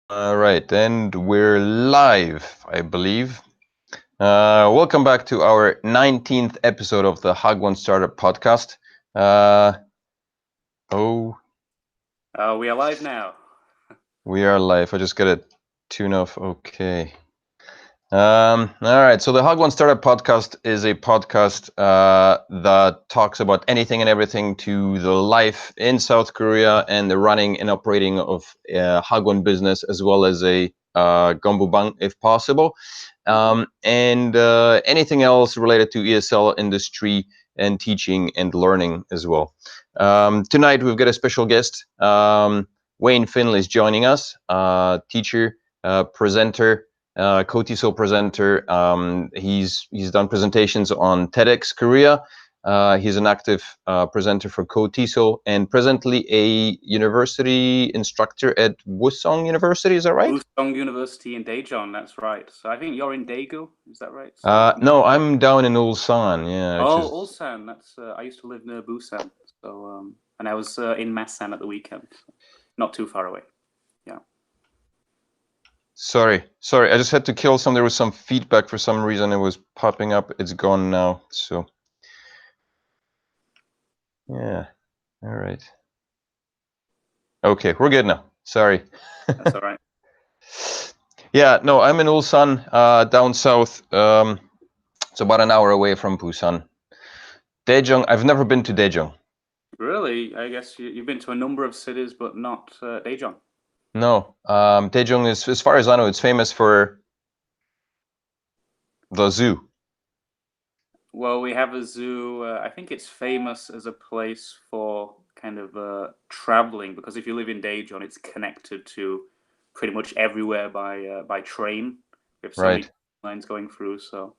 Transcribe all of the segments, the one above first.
All right, and we're live, I believe. Welcome back to our 19th episode of the Hagwon Startup Podcast. Oh, We are live now. we are live. I just got to tune off. Okay. All right. So the Hagwon Startup Podcast is a podcast that talks about anything and everything to the life in South Korea and the running and operating of Hagwon business, as well as a Gombubang, if possible, and anything else related to ESL industry and teaching and learning as well. Tonight we've got a special guest. Wayne Finley is joining us, teacher, presenter, co-TESOL presenter. He's done presentations on TEDx Korea. He's an active presenter for co-TESOL and presently a university instructor at Wusong University. Is that right? Ulsan University in Daejeon, that's right. So I think you're in Daegu, is that right? No, I'm down in Ulsan. Yeah, which Oh, is Ulsan. That's I used to live near Busan, so and I was in Masan at the weekend, so not too far away. Yeah. sorry. I just had to kill some. There was some feedback for some reason. It was popping up. It's gone now. So yeah. All right. Okay, we're good now. Sorry. That's all right. Yeah, no, I'm in Ulsan, down south. It's about an hour away from Busan. Daejeon, I've never been to Daejeon. Really? I guess you've been to a number of cities, but not Daejeon. No, Daejeon is, as far as I know, it's famous for the zoo. Well, we have a zoo. I think it's famous as a place for kind of traveling, because if you live in Daejeon, it's connected to pretty much everywhere by train. We have so many Right. lines going through, so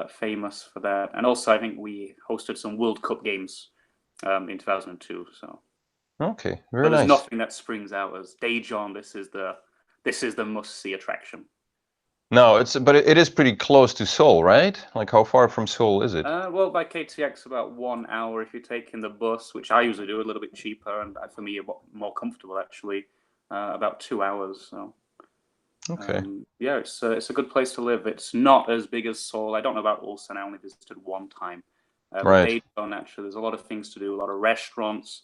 famous for that. And also, I think we hosted some World Cup games in 2002. So, Okay, but very there's nice. nothing that springs out as Daejeon. This is the must-see attraction. No, it is pretty close to Seoul, right? Like how far from Seoul is it? Well, by KTX, about 1 hour if you're taking the bus, which I usually do, a little bit cheaper, and for me, a lot more comfortable actually. About 2 hours. So, Okay. yeah, it's a good place to live. It's not as big as Seoul. I don't know about Ulsan. I only visited one time, but Right. Daejeon actually, there's a lot of things to do. A lot of restaurants,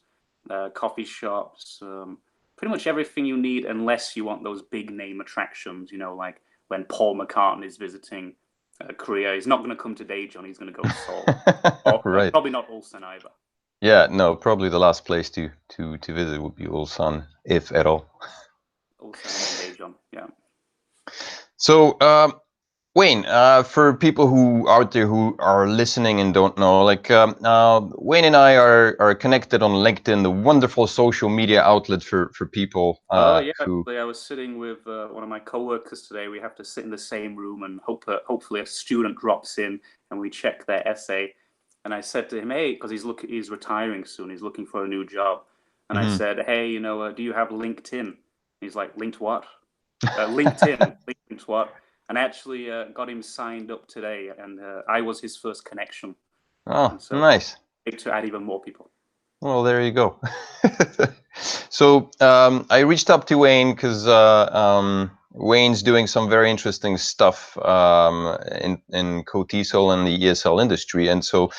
coffee shops, pretty much everything you need, unless you want those big name attractions. You know, like when Paul McCartney is visiting Korea, he's not going to come to Daejeon. He's going to go to Seoul, or Right. probably not Ulsan either. Yeah, no, probably the last place to visit would be Ulsan, if at all. Ulsan and then Daejeon, yeah. So, Wayne, for people who out there who are listening and don't know, like Wayne and I are connected on LinkedIn, the wonderful social media outlet for people Oh yeah, who. actually, I was sitting with one of my coworkers today. We have to sit in the same room and hopefully a student drops in and we check their essay. And I said to him, "Hey," because he's retiring soon. He's looking for a new job. And I Mhm. said, "Hey, do you have LinkedIn?" He's like, "Linked what?" LinkedIn, linked what? And I actually got him signed up today, and I was his first connection. Oh, And so nice. to add even more people. Well, there you go. So I reached up to Wayne because Wayne's doing some very interesting stuff in co-TESOL and the ESL industry. And so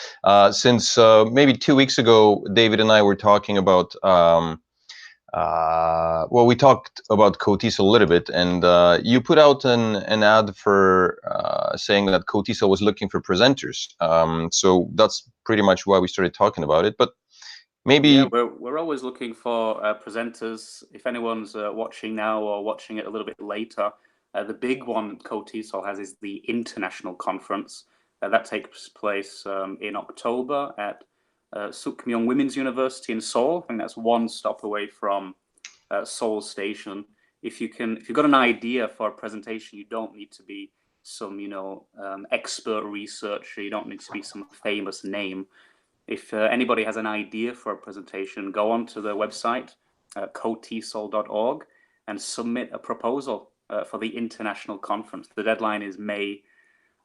since maybe 2 weeks ago, David and I were talking about, we talked about co-TESOL a little bit, and you put out an ad for saying that co-TESOL was looking for presenters. So that's pretty much why we started talking about it. But Yeah, maybe. we're always looking for presenters. If anyone's watching now or watching it a little bit later, the big one CoTESOL has is the international conference. That takes place in October at Sukmyung Women's University in Seoul. I think that's one stop away from Seoul Station. If you've got an idea for a presentation, you don't need to be some expert researcher. You don't need to be some famous name. If anybody has an idea for a presentation, go onto the website, cotesol.org, and submit a proposal for the international conference. The deadline is May,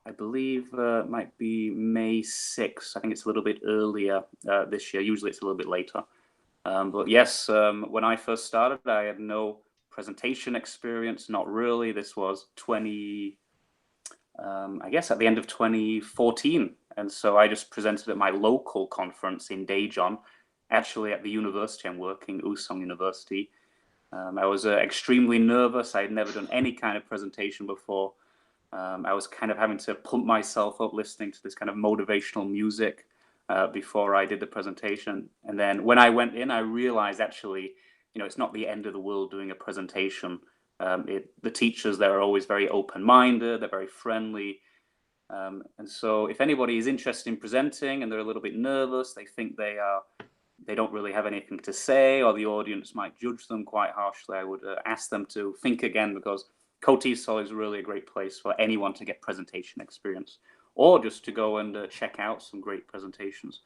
I believe, might be May 6th. I think it's a little bit earlier this year. Usually it's a little bit later. But yes, when I first started, I had no presentation experience, not really. This was I guess at the end of 2014. And so I just presented at my local conference in Daejeon, actually at the university I'm working, Ulsan University. I was extremely nervous. I had never done any kind of presentation before. I was kind of having to pump myself up listening to this kind of motivational music before I did the presentation. And then when I went in, I realized actually, it's not the end of the world doing a presentation. The teachers there are always very open-minded, they're very friendly. And so if anybody is interested in presenting and they're a little bit nervous, they think they don't really have anything to say, or the audience might judge them quite harshly, I would ask them to think again, because KOTISOL is really a great place for anyone to get presentation experience, or just to go and check out some great presentations.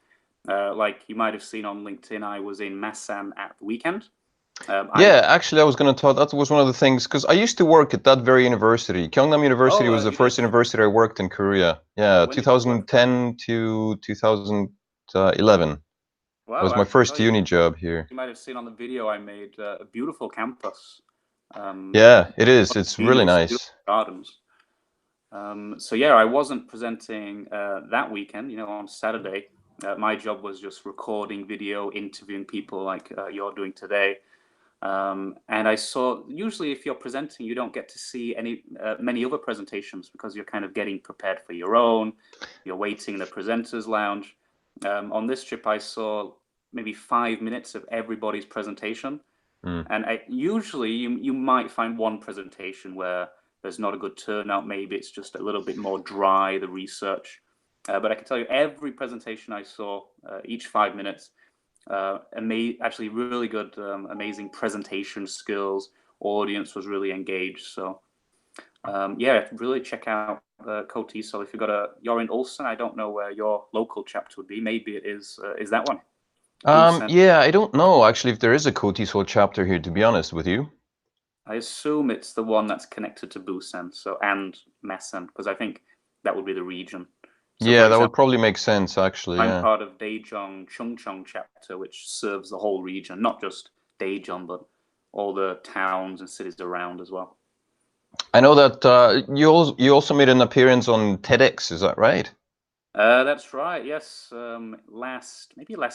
Like you might have seen on LinkedIn, I was in Masan at the weekend. Actually, I was going to talk. That was one of the things, because I used to work at that very university. Gyeongnam University was the first university I worked in Korea. Yeah, 2010 to 2011. Wow, It was my first uni job here. You might have seen on the video I made a beautiful campus. Yeah, it is. It's really nice. Gardens. So yeah, I wasn't presenting that weekend. On Saturday, my job was just recording video, interviewing people like you're doing today. And I saw, usually if you're presenting, you don't get to see many other presentations, because you're kind of getting prepared for your own. You're waiting in the presenter's lounge. On this trip, I saw maybe 5 minutes of everybody's presentation. And usually you might find one presentation where there's not a good turnout. Maybe it's just a little bit more dry, the research. But I can tell you, every presentation I saw, each 5 minutes, actually really good, amazing presentation skills. Audience was really engaged. So really check out KOTISOL. If you're in Ulsan, I don't know where your local chapter would be. Maybe it is that one. I don't know actually if there is a KOTISOL chapter here, to be honest with you. I assume it's the one that's connected to Busan, and Masan, because I think that would be the region. So that would probably make sense, actually. I'm part of Daejeon Chungcheong chapter, which serves the whole region, not just Daejeon, but all the towns and cities around as well. I know that you also made an appearance on TEDx, is that right? That's right, yes. Last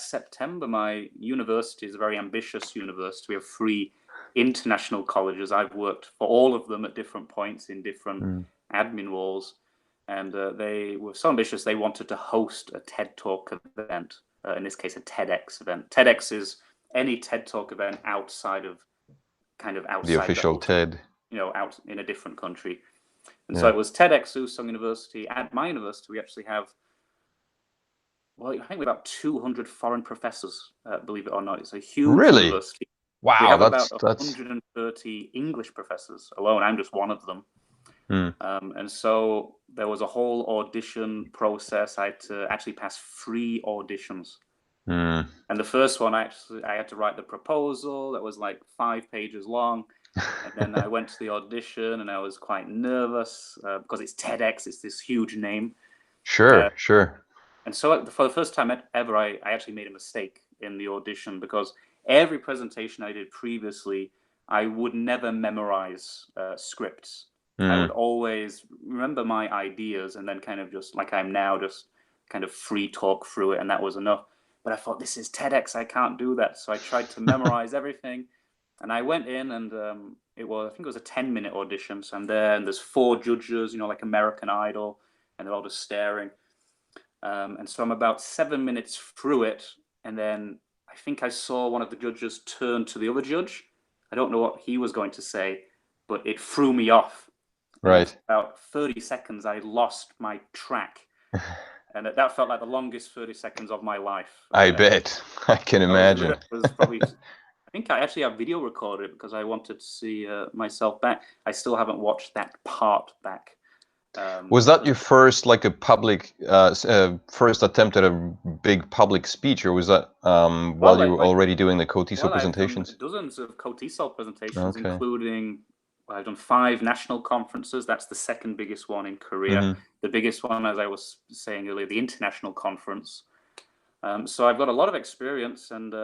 September, my university is a very ambitious university. We have 3 international colleges. I've worked for all of them at different points in different admin roles. And they were so ambitious, they wanted to host a TED Talk event, in this case, a TEDx event. TEDx is any TED Talk event outside the official TED. Out in a different country. And so it was TEDx Ulsan University. At my university, we actually have, I think we're about 200 foreign professors, believe it or not. It's a huge university. Wow, we have about 130 English professors alone. I'm just one of them. And so there was a whole audition process. I had to actually pass 3 auditions. And the first one, I had to write the proposal that was like 5 pages long. And then I went to the audition, and I was quite nervous because it's TEDx, it's this huge name. Sure. And so for the first time ever, I actually made a mistake in the audition, because every presentation I did previously, I would never memorize scripts. I would always remember my ideas and then kind of just like I'm now, just kind of free talk through it, and that was enough. But I thought, this is TEDx, I can't do that. So I tried to memorize everything, and I went in, and I think it was a 10-minute audition. So I'm there, and there's 4 judges, like American Idol, and they're all just staring. And so I'm about 7 minutes through it, and then I think I saw one of the judges turn to the other judge. I don't know what he was going to say, but it threw me off. Right. About 30 seconds, I lost my track. And that felt like the longest 30 seconds of my life. I bet. I can imagine. It was probably, I think I actually have video recorded it, because I wanted to see myself back. I still haven't watched that part back. Was that your first, like a public, first attempt at a big public speech, or was that while you were already doing the KOTISOL presentations? I've done dozens of KOTISOL presentations, including, I've done 5 national conferences. That's the second biggest one in Korea. The biggest one, as I was saying earlier, the international conference. So I've got a lot of experience, and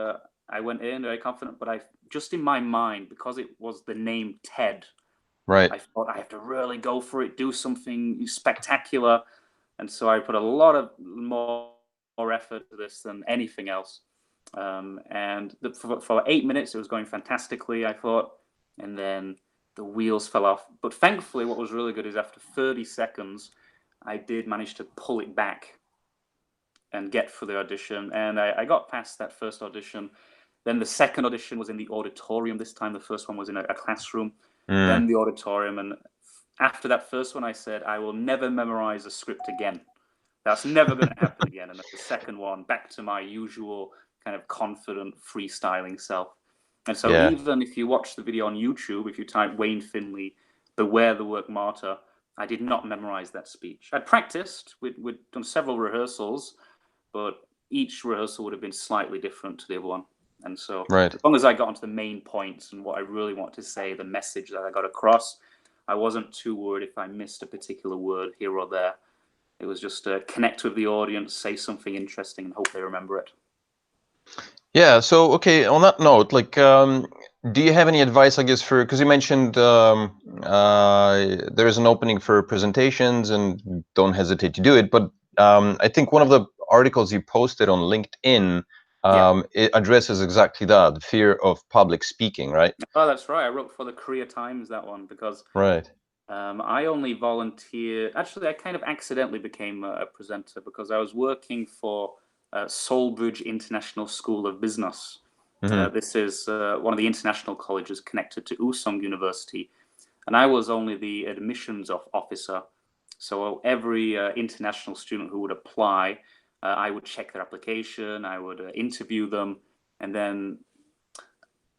I went in very confident, but just in my mind, because it was the name TED, Right. I thought I have to really go for it, do something spectacular. And so I put a lot of more effort to this than anything else. And for 8 minutes, it was going fantastically, I thought. And then the wheels fell off. But thankfully, what was really good is after 30 seconds, I did manage to pull it back and get through the audition. And I got past that first audition. Then the second audition was in the auditorium this time. The first one was in a classroom. Then the auditorium. And after that first one, I said, I will never memorize a script again. That's never going to happen again. And the second one, back to my usual kind of confident freestyling self. And so even if you watch the video on YouTube, if you type Wayne Finley, Beware the Work Martyr, I did not memorize that speech. I'd practiced, we'd done several rehearsals, but each rehearsal would have been slightly different to the other one. And so as long as I got onto the main points and what I really want to say, the message that I got across, I wasn't too worried if I missed a particular word here or there. It was just connect with the audience, say something interesting, and hope they remember it. Yeah. So, okay, on that note, like, do you have any advice, I guess, for, because you mentioned there is an opening for presentations and don't hesitate to do it. But I think one of the articles you posted on LinkedIn, it addresses exactly that, the fear of public speaking, right? Oh, that's right. I wrote for the Career Times, that one, because I only volunteered. Actually, I kind of accidentally became a presenter because I was working for Solbridge International School of Business. This is one of the international colleges connected to Ulsan University. And I was only the admissions officer. So every international student who would apply, I would check their application, I would interview them. And then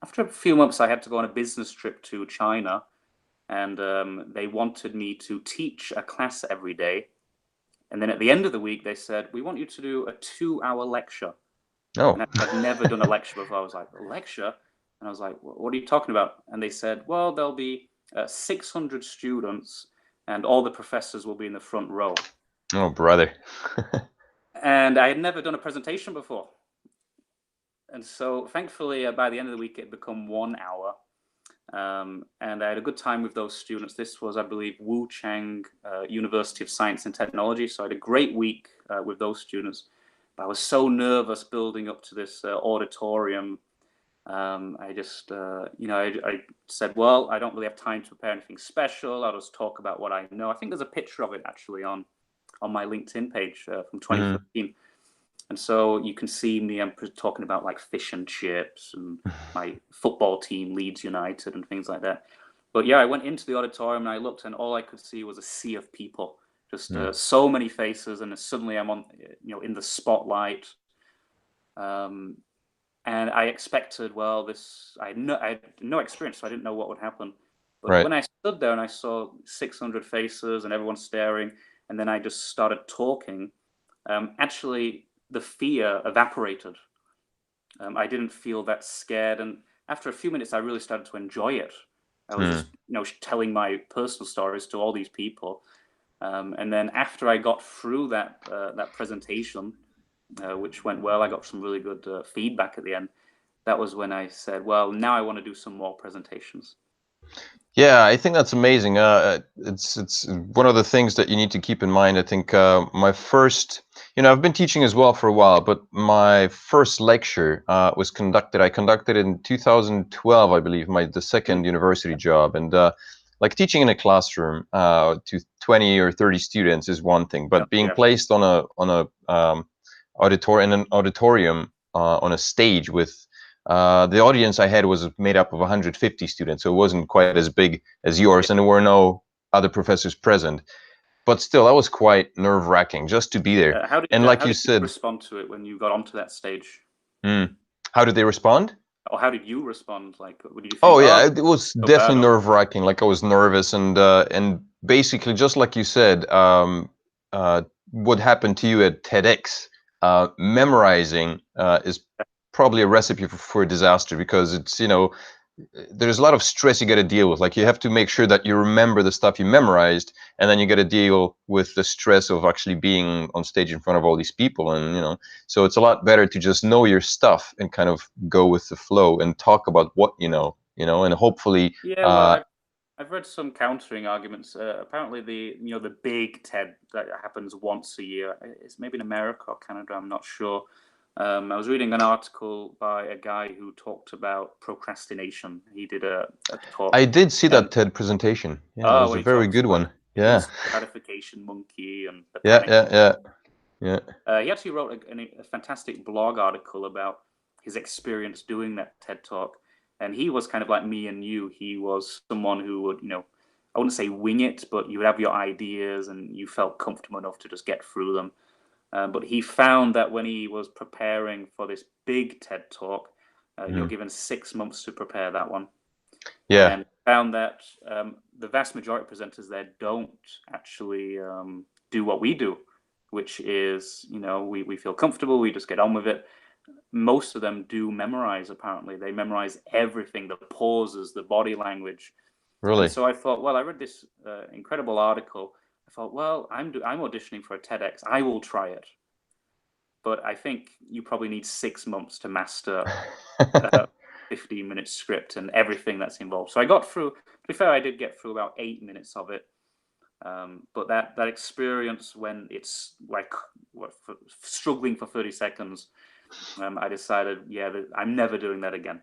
after a few months, I had to go on a business trip to China. And they wanted me to teach a class every day. And then at the end of the week, they said, we want you to do a 2-hour lecture. Oh. And I'd never done a lecture before. I was like, a lecture? And I was like, what are you talking about? And they said, well, there'll be 600 students and all the professors will be in the front row. Oh, brother. And I had never done a presentation before. And so thankfully, by the end of the week, it had become 1 hour. And I had a good time with those students. This was, I believe, Wuchang University of Science and Technology. So I had a great week with those students. But I was so nervous building up to this auditorium. I just, I said, well, I don't really have time to prepare anything special. I'll just talk about what I know. I think there's a picture of it actually on my LinkedIn page from 2015. And so you can see me, I'm talking about like fish and chips and my football team, Leeds United, and things like that. But yeah, I went into the auditorium and I looked and all I could see was a sea of people, just so many faces. And suddenly I'm on, in the spotlight. And I expected, well, I had no experience, so I didn't know what would happen. But when I stood there and I saw 600 faces and everyone staring, and then I just started talking, actually, the fear evaporated. I didn't feel that scared. And after a few minutes, I really started to enjoy it. I was just, telling my personal stories to all these people. And then after I got through that presentation, which went well, I got some really good feedback at the end. That was when I said, well, now I want to do some more presentations. Yeah, I think that's amazing. It's one of the things that you need to keep in mind. I think my first, I've been teaching as well for a while, but my first lecture was I conducted it in 2012, I believe, the second university job. And like teaching in a classroom to 20 or 30 students is one thing, but being placed on an auditorium on a stage with the audience I had was made up of 150 students, so it wasn't quite as big as yours, and there were no other professors present. But still, that was quite nerve-wracking just to be there. How did you respond to it when you got onto that stage? How did they respond? Or how did you respond? Like, what did you think? Oh yeah, it was definitely nerve-wracking. Like I was nervous, and basically, just like you said, what happened to you at TEDx, memorizing is probably a recipe for disaster, because it's there's a lot of stress you got to deal with. Like you have to make sure that you remember the stuff you memorized, and then you got to deal with the stress of actually being on stage in front of all these people. And so it's a lot better to just know your stuff and kind of go with the flow and talk about what and hopefully. Yeah, well, I've read some countering arguments. Apparently, the big TED that happens once a year. It's maybe in America or Canada. I'm not sure. I was reading an article by a guy who talked about procrastination. He did a talk. I did see that TED presentation. Yeah, it was a he very talks good about one. Yeah. gratification monkey and the Yeah, panic. yeah. He actually wrote a fantastic blog article about his experience doing that TED talk. And he was kind of like me and you. He was someone who would, I wouldn't say wing it, but you would have your ideas and you felt comfortable enough to just get through them. But he found that when he was preparing for this big TED talk, you're given 6 months to prepare that one. Yeah. And found that the vast majority of presenters there don't actually do what we do, which is, we feel comfortable, we just get on with it. Most of them do memorize, apparently. They memorize everything, the pauses, the body language. Really? And so I thought, well, I read this incredible article. I thought, well, I'm auditioning for a TEDx. I will try it. But I think you probably need 6 months to master 15-minute script and everything that's involved. So I got through, to be fair, I did get through about 8 minutes of it. But that experience when it's like struggling for 30 seconds, I decided, I'm never doing that again.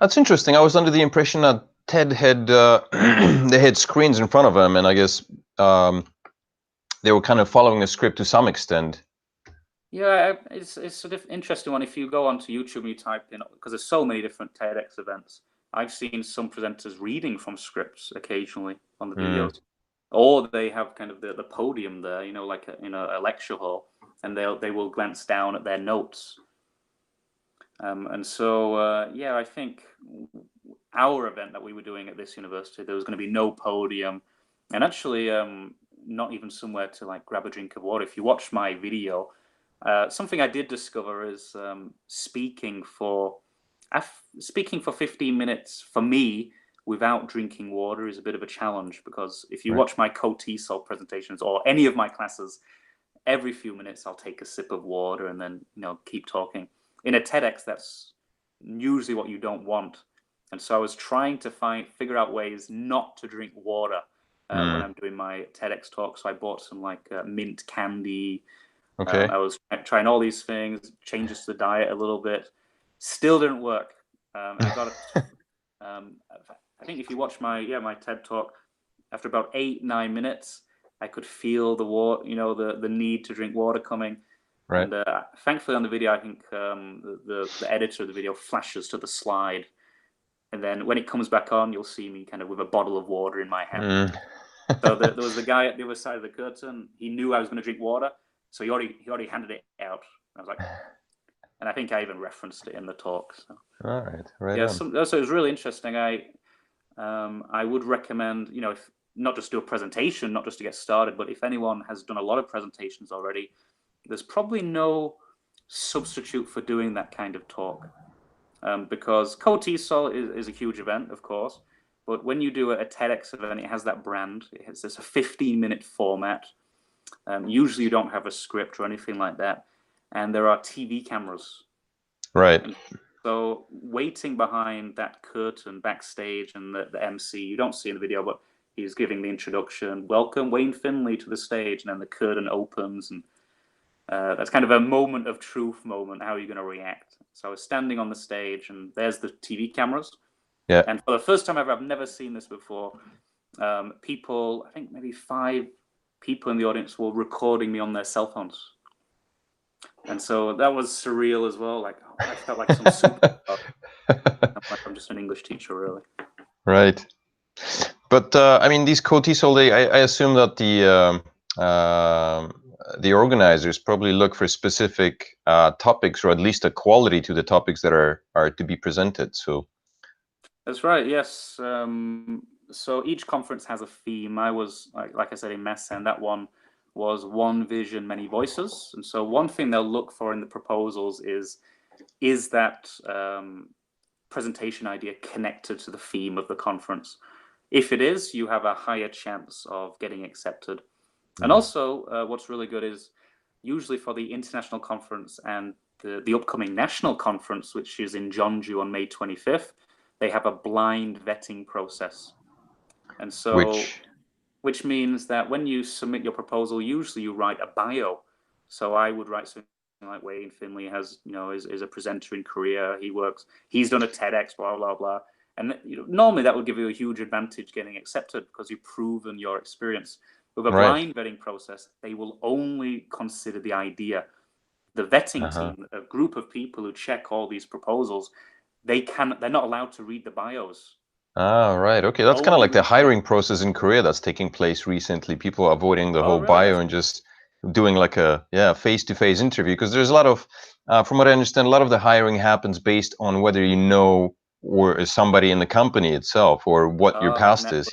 That's interesting. I was under the impression that TED had they had screens in front of them, and I guess they were kind of following a script to some extent. Yeah, it's sort of interesting one. If you go onto YouTube and you type in, because there's so many different TEDx events, I've seen some presenters reading from scripts occasionally on the videos, or they have kind of the podium there, like in a lecture hall, and they will glance down at their notes. And so, I think our event that we were doing at this university, there was going to be no podium, and actually not even somewhere to like grab a drink of water. If you watch my video, something I did discover is speaking for 15 minutes for me without drinking water is a bit of a challenge, because if you watch my co-TESOL presentations or any of my classes, every few minutes I'll take a sip of water and then keep talking. In a TEDx, that's usually what you don't want. And so I was trying to figure out ways not to drink water when I'm doing my TEDx talk. So I bought some like mint candy. Okay. I was trying all these things, changes to the diet a little bit. Still didn't work. I got it. I think if you watch my TED talk, after about 8-9 minutes, I could feel the water, the need to drink water coming. Right. And thankfully on the video, I think the editor of the video flashes to the slide. And then when it comes back on, you'll see me kind of with a bottle of water in my hand. So there was the guy at the other side of the curtain. He knew I was going to drink water, so he already handed it out. I was like, and I think I even referenced it in the talk. So. All right. Yeah. So it was really interesting. I would recommend, if not just do a presentation, not just to get started, but if anyone has done a lot of presentations already, there's probably no substitute for doing that kind of talk, because co-TESOL is a huge event, of course, but when you do a TEDx event, it has that brand. It's a 15-minute format. Usually you don't have a script or anything like that, and there are TV cameras. Right. And so waiting behind that curtain backstage and the MC, you don't see in the video, but he's giving the introduction, welcome Wayne Finley to the stage, and then the curtain opens, and that's kind of a moment of truth moment. How are you going to react? So I was standing on the stage, and there's the TV cameras. Yeah. And for the first time ever, I've never seen this before. People, I think maybe 5 people in the audience were recording me on their cell phones. And so that was surreal as well. Like, I felt like some superstar. I'm just an English teacher, really. Right. But I mean, these co-TESOL, I assume that the organizers probably look for specific topics, or at least a quality to the topics that are to be presented. So that's right. Yes. So each conference has a theme. I was like I said in Messen, that one was one vision, many voices. And so one thing they'll look for in the proposals is that presentation idea connected to the theme of the conference? If it is, you have a higher chance of getting accepted. And also, what's really good is usually for the international conference and the upcoming national conference, which is in Jeonju on May 25th, they have a blind vetting process. And so, which means that when you submit your proposal, usually you write a bio. So I would write something like Wayne Finley has, is a presenter in Korea. He's done a TEDx, blah, blah, blah. And normally that would give you a huge advantage getting accepted because you've proven your experience. With a blind vetting process, they will only consider the idea. The vetting team, a group of people who check all these proposals, they're not allowed to read the bios. Ah, right. Okay, that's kind of like the hiring process in Korea that's taking place recently. People are avoiding the whole bio and just doing like a face-to-face interview, because there's a lot of, from what I understand, a lot of the hiring happens based on whether you know or is somebody in the company itself or what your past is.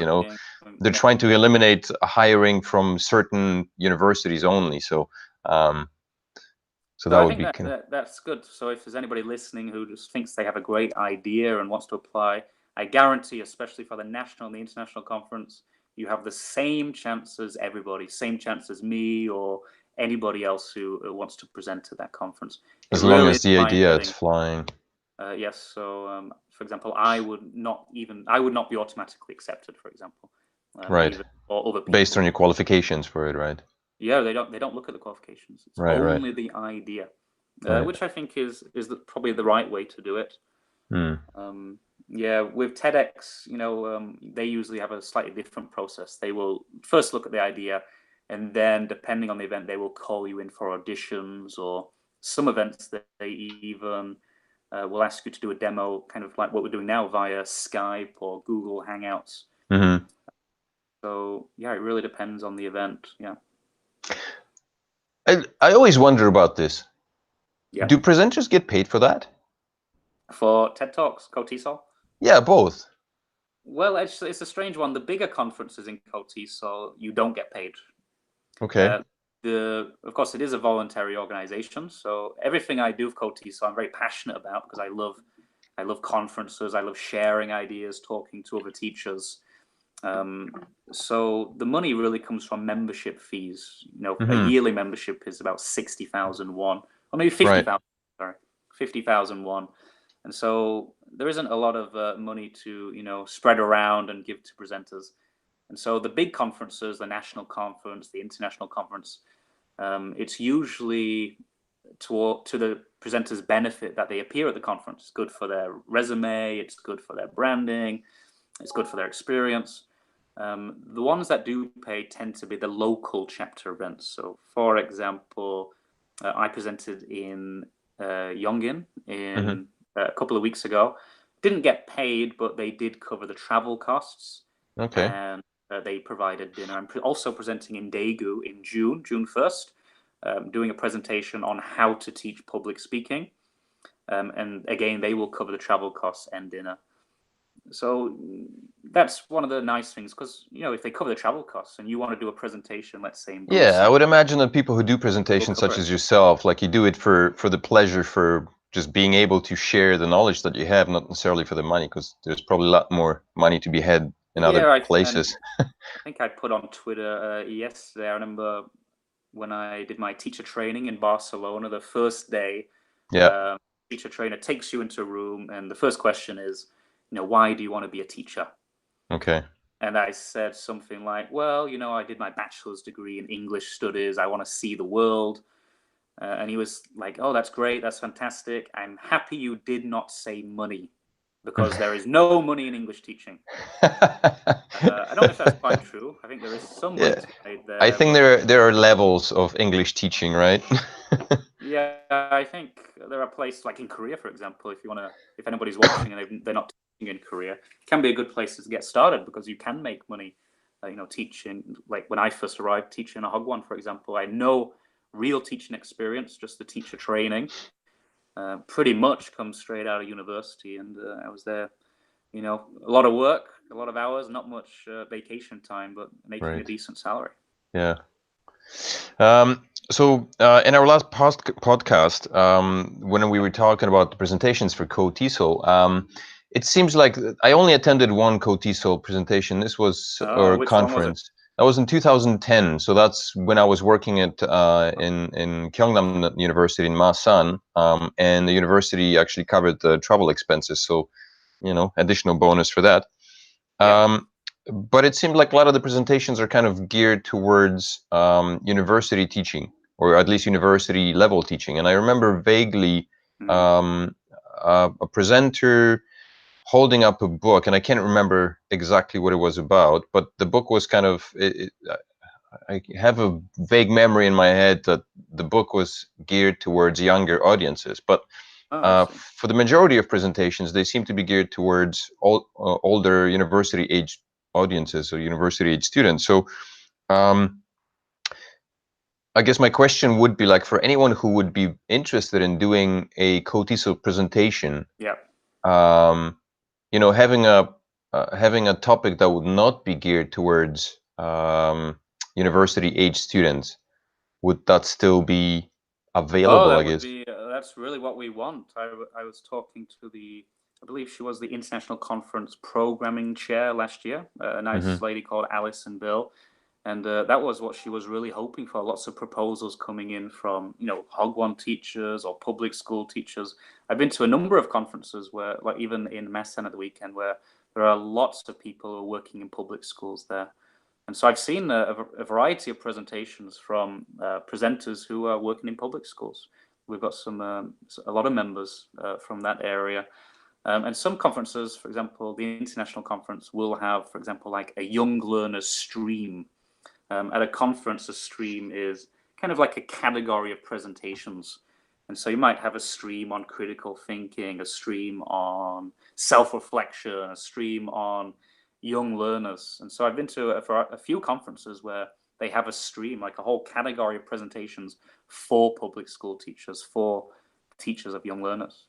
They're trying to eliminate hiring from certain universities only. So, so that would be that's good. So if there's anybody listening who just thinks they have a great idea and wants to apply, I guarantee, especially for the national and the international conference, you have the same chance as everybody, same chance as me or anybody else who wants to present at that conference. As long as the idea is flying. Yes. So, for example, I would not be automatically accepted, for example. Right. Or other people. Based on your qualifications for it, right? Yeah, they don't look at the qualifications. It's only the idea, which I think is probably the right way to do it. Yeah, with TEDx, they usually have a slightly different process. They will first look at the idea, and then depending on the event, they will call you in for auditions, or some events that they even will ask you to do a demo, kind of like what we're doing now via Skype or Google Hangouts. So yeah, it really depends on the event. Yeah. I always wonder about this. Yeah. Do presenters get paid for that? For TED Talks, CoTESOL? Yeah, both. Well, it's a strange one. The bigger conferences in CoTESOL, you don't get paid. Okay. Of course, it is a voluntary organization, so everything I do with CoTESOL, I'm very passionate about because I love conferences. I love sharing ideas, talking to other teachers. So the money really comes from membership fees. A yearly membership is about 60,000 won, or maybe 50,000. Sorry, 50,000 won. And so there isn't a lot of money to spread around and give to presenters. And so the big conferences, the national conference, the international conference, it's usually to the presenters' benefit that they appear at the conference. It's good for their resume. It's good for their branding. It's good for their experience. The ones that do pay tend to be the local chapter events. So, for example, I presented in Yongin a couple of weeks ago. Didn't get paid, but they did cover the travel costs. Okay. And they provided dinner. I'm also presenting in Daegu in June 1st, doing a presentation on how to teach public speaking. And again, they will cover the travel costs and dinner. So that's one of the nice things, because if they cover the travel costs and you want to do a presentation, let's say in Ulsan, I would imagine that people who do presentations such as yourself, like you do it for the pleasure, for just being able to share the knowledge that you have, not necessarily for the money, because there's probably a lot more money to be had in other places. I think I put on Twitter yesterday, I remember when I did my teacher training in Barcelona, the first day, teacher trainer takes you into a room and the first question is, why do you want to be a teacher? Okay. And I said something like, well, I did my bachelor's degree in English studies. I want to see the world. And he was like, oh, that's great. That's fantastic. I'm happy you did not say money, because there is no money in English teaching. I don't know if that's quite true. I think there is some money to be made there. I think there are levels of English teaching, right? Yeah, I think there are places like in Korea, for example, if anybody's watching and they're not teaching in Korea, it can be a good place to get started, because you can make money, teaching. Like when I first arrived teaching a Hagwon, for example, I had no real teaching experience, just the teacher training. Pretty much comes straight out of university, and I was there, a lot of work, a lot of hours, not much vacation time, but making a decent salary. Yeah. So in our last podcast, when we were talking about the presentations for CoTESOL, it seems like I only attended one CoTESOL presentation. This was or Which one was it? conference. That was in 2010. So that's when I was working at in Gyeongnam University in Masan, and the university actually covered the travel expenses. So additional bonus for that. Yeah. But it seemed like a lot of the presentations are kind of geared towards university teaching, or at least university level teaching. And I remember vaguely Mm. um, a presenter holding up a book, and I can't remember exactly what it was about, but the book was kind of, I have a vague memory in my head that the book was geared towards younger audiences. But Oh, I see. for the majority of presentations, they seem to be geared towards older university age audiences or university age students. So um, I guess my question would be like for anyone who would be interested in doing a CoTESOL presentation, Yeah. um, having a topic that would not be geared towards university age students, would that still be Oh, available, I that would guess? be, that's really what we want. I was talking to I believe she was the International Conference Programming Chair last year, a Hmm. nice lady called Alison Bill. And that was what she was really hoping for. Lots of proposals coming in from, Hagwon teachers or public school teachers. I've been to a number of conferences where, like even in Messen at the weekend, where there are lots of people who are working in public schools there. And so I've seen a variety of presentations from presenters who are working in public schools. We've got a lot of members from that area. And some conferences, for example, the international conference will have, for example, like a young learners stream. At a conference, a stream is kind of like a category of presentations. And so you might have a stream on critical thinking, a stream on self-reflection, a stream on young learners. And so I've been to a few conferences where they have a stream, like a whole category of presentations for public school teachers, for teachers of young learners.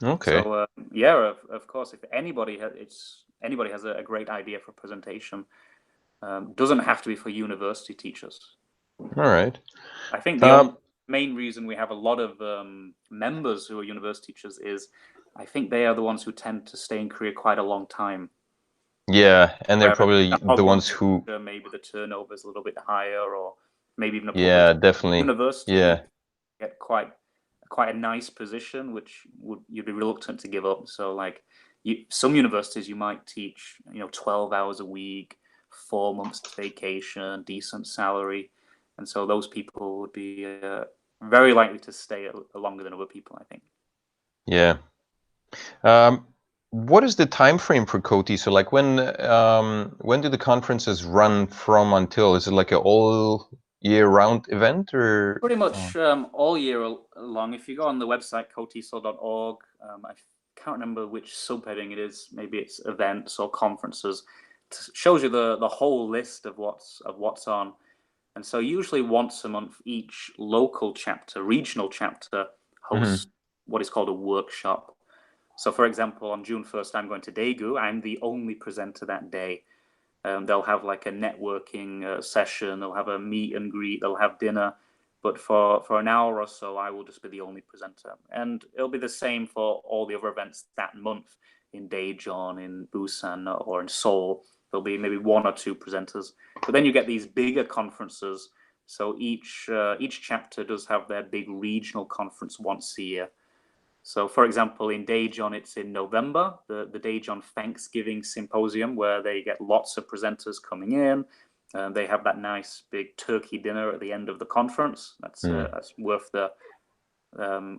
Okay. So yeah, of course, if anybody has a great idea for a presentation, doesn't have to be for university teachers. All right. I think the Um, main reason we have a lot of members who are university teachers is I think they are the ones who tend to stay in Korea quite a long time. yeah, and they're Whereas probably a the Hagwon ones who, teacher, maybe the turnover is a little bit higher, or maybe even a public yeah, definitely. university Yeah. get quite a nice position, which you'd be reluctant to give up. So like some universities you might teach 12 hours a week, 4 months vacation, decent salary, and so those people would be very likely to stay longer than other people, I think. Yeah. Um, what is the time frame for COTI? So like when do the conferences run from until? Is it like a all year round event or? Pretty much all year long. If you go on the website cotisol.org, I can't remember which subheading it is. Maybe it's events or conferences. It shows you the whole list of what's on. And so usually once a month, each regional chapter hosts Mhm. what is called a workshop. So for example, on June 1st, I'm going to Daegu. I'm the only presenter that day. They'll have like a networking session. They'll have a meet and greet. They'll have dinner. But for an hour or so, I will just be the only presenter. And it'll be the same for all the other events that month in Daejeon, in Busan, or in Seoul. There'll be maybe one or two presenters. But then you get these bigger conferences. So each chapter does have their big regional conference once a year. So, for example, in Daejeon, it's in November, the Daejeon Thanksgiving Symposium, where they get lots of presenters coming in. They have that nice big turkey dinner at the end of the conference. That's Mm. worth the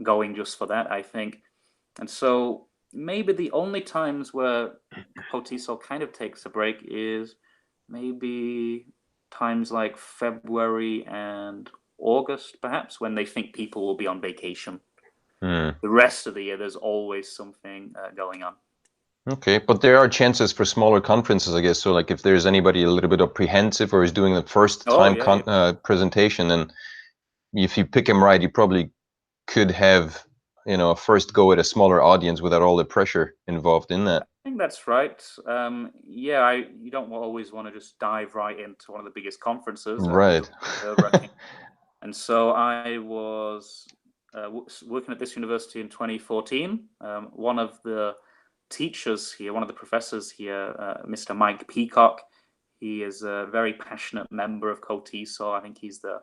going just for that, I think. And so maybe the only times where Potisol kind of takes a break is maybe times like February and August, perhaps, when they think people will be on vacation. Mm. The rest of the year, there's always something going on. Okay, but there are chances for smaller conferences, I guess. So like if there's anybody a little bit apprehensive or is doing the first Oh time yeah, yeah. presentation, and if you pick him right, you probably could have a first go at a smaller audience without all the pressure involved in that. think that's right. Yeah, you don't always want to just dive right into one of the biggest conferences. That can be a Right. bit nerve-wracking. And so I was working at this university in 2014. One of the teachers here, one of the professors here, Mr. Mike Peacock, he is a very passionate member of COTISO. I think he's the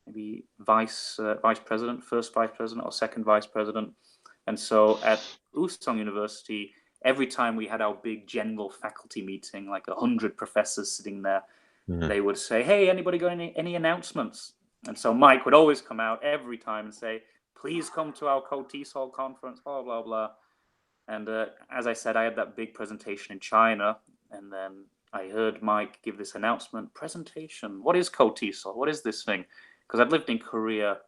maybe vice president, first vice president or second vice president. And so at Ulsan University, every time we had our big general faculty meeting, like 100 professors sitting there, they would say, "Hey, anybody got any announcements?" And so Mike would always come out every time and say, "Please come to our COTISO conference, blah, blah, blah." And as I said, I had that big presentation in China, and then I heard Mike give this announcement, presentation. What is COTISO? What is this thing? Because I'd lived in Korea,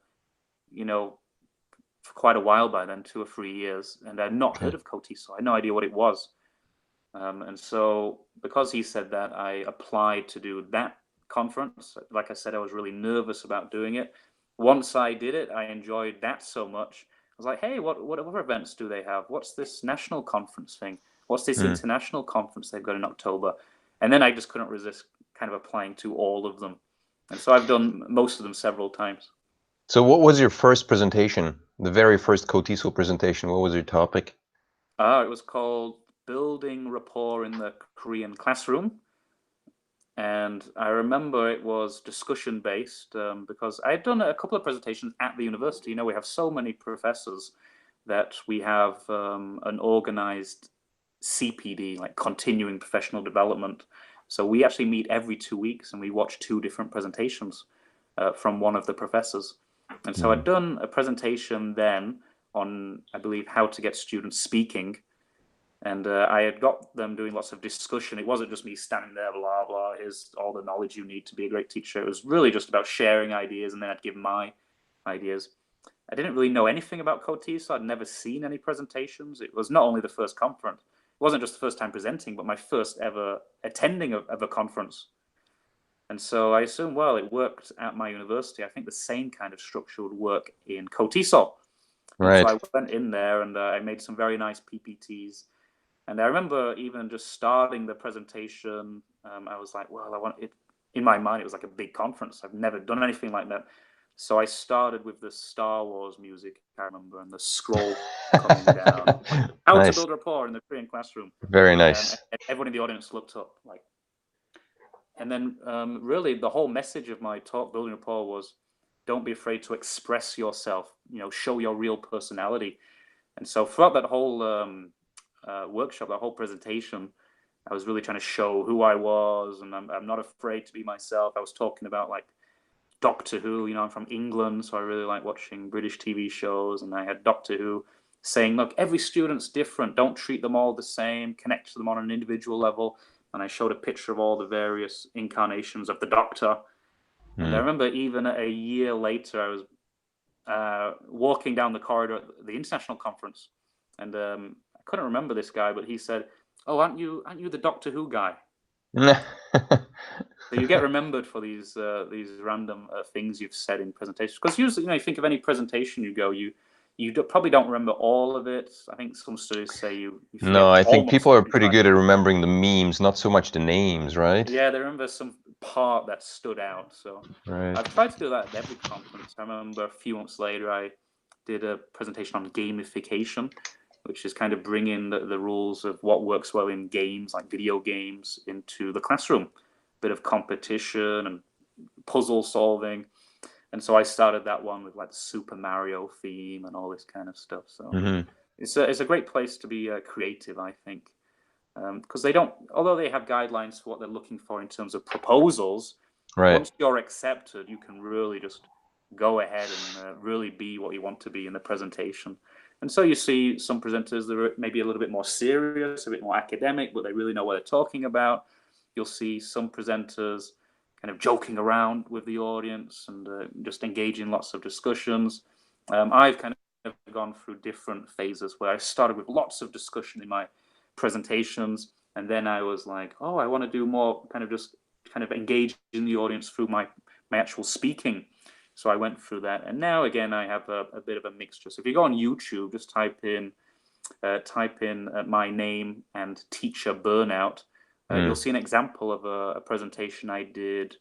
for quite a while by then, 2 or 3 years, and I'd not heard of COTISO. I had no idea what it was. And so because he said that, I applied to do that conference. Like I said, I was really nervous about doing it. Once I did it, I enjoyed that so much. I was like, hey, what other events do they have? What's this national conference thing? What's this international conference they've got in October? And then I just couldn't resist kind of applying to all of them. And so I've done most of them several times. So what was your first presentation? The very first COTISO presentation, what was your topic? It was called Building Rapport in the Korean Classroom. And I remember it was discussion based because I had done a couple of presentations at the university. We have so many professors that we have an organized CPD, like continuing professional development. So we actually meet every 2 weeks and we watch 2 different presentations from one of the professors. And so I'd done a presentation then on, I believe, how to get students speaking. And I had got them doing lots of discussion. It wasn't just me standing there, blah, blah, here's all the knowledge you need to be a great teacher. It was really just about sharing ideas, and then I'd give my ideas. I didn't really know anything about COTISO. I'd never seen any presentations. It was not only the first conference. It wasn't just the first time presenting, but my first ever attending of a conference. And so I assumed, well, it worked at my university. I think the same kind of structure would work in COTISO. Right. So I went in there and I made some very nice PPTs. And I remember even just starting the presentation, I was like, well, I want it. In my mind, it was like a big conference. I've never done anything like that. So I started with the Star Wars music, I remember, and the scroll coming down. How to build rapport in the Korean classroom. Very nice. And everyone in the audience looked up. And then really the whole message of my talk, Building Rapport, was don't be afraid to express yourself, show your real personality. And so throughout that whole workshop, that whole presentation, I was really trying to show who I was, and I'm not afraid to be myself. I was talking about like Doctor Who. I'm from England, so I really like watching British TV shows, and I had Doctor Who saying, look, every student's different, don't treat them all the same, connect to them on an individual level. And I showed a picture of all the various incarnations of the Doctor. And I remember even a year later, I was walking down the corridor at the international conference, and I couldn't remember this guy, but he said, "Oh, aren't you the Doctor Who guy?" So you get remembered for these random things you've said in presentations. Because usually, you think of any presentation you go, you probably don't remember all of it. I think some studies say you No, I think almost people are pretty right. good at remembering the memes, not so much the names, right? Yeah, they remember some part that stood out. So Right. I've tried to do that at every conference. I remember a few months later, I did a presentation on gamification, which is kind of bringing the rules of what works well in games, like video games, into the classroom. Bit of competition and puzzle solving. And so I started that one with like the Super Mario theme and all this kind of stuff. So it's a great place to be creative, I think. Because although they have guidelines for what they're looking for in terms of proposals, Right. once you're accepted, you can really just go ahead and really be what you want to be in the presentation. And so you see some presenters that are maybe a little bit more serious, a bit more academic, but they really know what they're talking about. You'll see some presenters kind of joking around with the audience and just engaging in lots of discussions. I've kind of gone through different phases where I started with lots of discussion in my presentations, and then I was like, oh, I want to do more kind of engage in the audience through my actual speaking. So I went through that, and now again I have a bit of a mixture. So if you go on YouTube, just type in type in my name and teacher burnout, you'll see an example of a presentation I did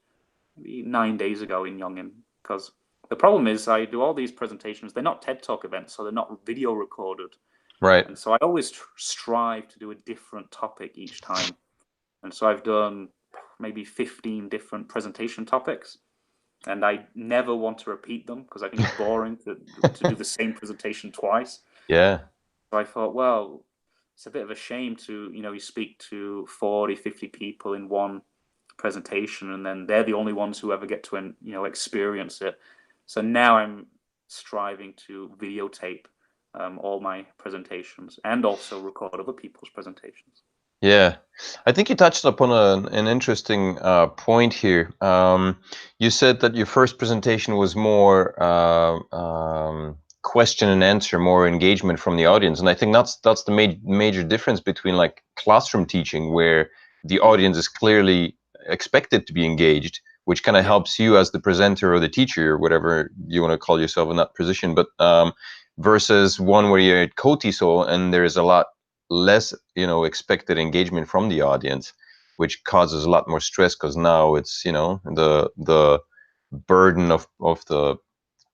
9 days ago in Yongin. Because the problem is I do all these presentations, they're not TED Talk events, so they're not video recorded. Right. And so I always strive to do a different topic each time. And so I've done maybe 15 different presentation topics. And I never want to repeat them because I think it's boring to do the same presentation twice. Yeah. So I thought, well, it's a bit of a shame to, you speak to 40, 50 people in one presentation, and then they're the only ones who ever get to, experience it. So now I'm striving to videotape all my presentations and also record other people's presentations. Yeah, I think you touched upon an interesting point here. You said that your first presentation was more question and answer, more engagement from the audience, and I think that's the major difference between like classroom teaching, where the audience is clearly expected to be engaged, which kind of helps you as the presenter or the teacher or whatever you want to call yourself in that position, but versus one where you're at co-TESOL and there's a lot less expected engagement from the audience, which causes a lot more stress because now it's the burden of the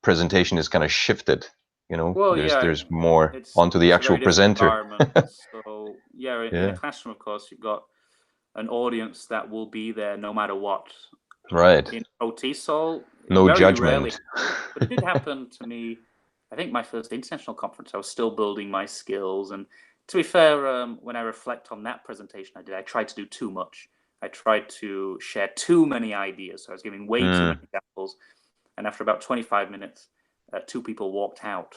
presentation is kind of shifted. Well, there's more onto the actual presenter. So in a classroom, of course, you've got an audience that will be there no matter what. Right. In co-TESOL, no very judgment. Rarely, but it did happen to me. I think my first international conference, I was still building my skills. And to be fair, when I reflect on that presentation I tried to do too much. I tried to share too many ideas. So I was giving way too many examples. And after about 25 minutes, 2 people walked out.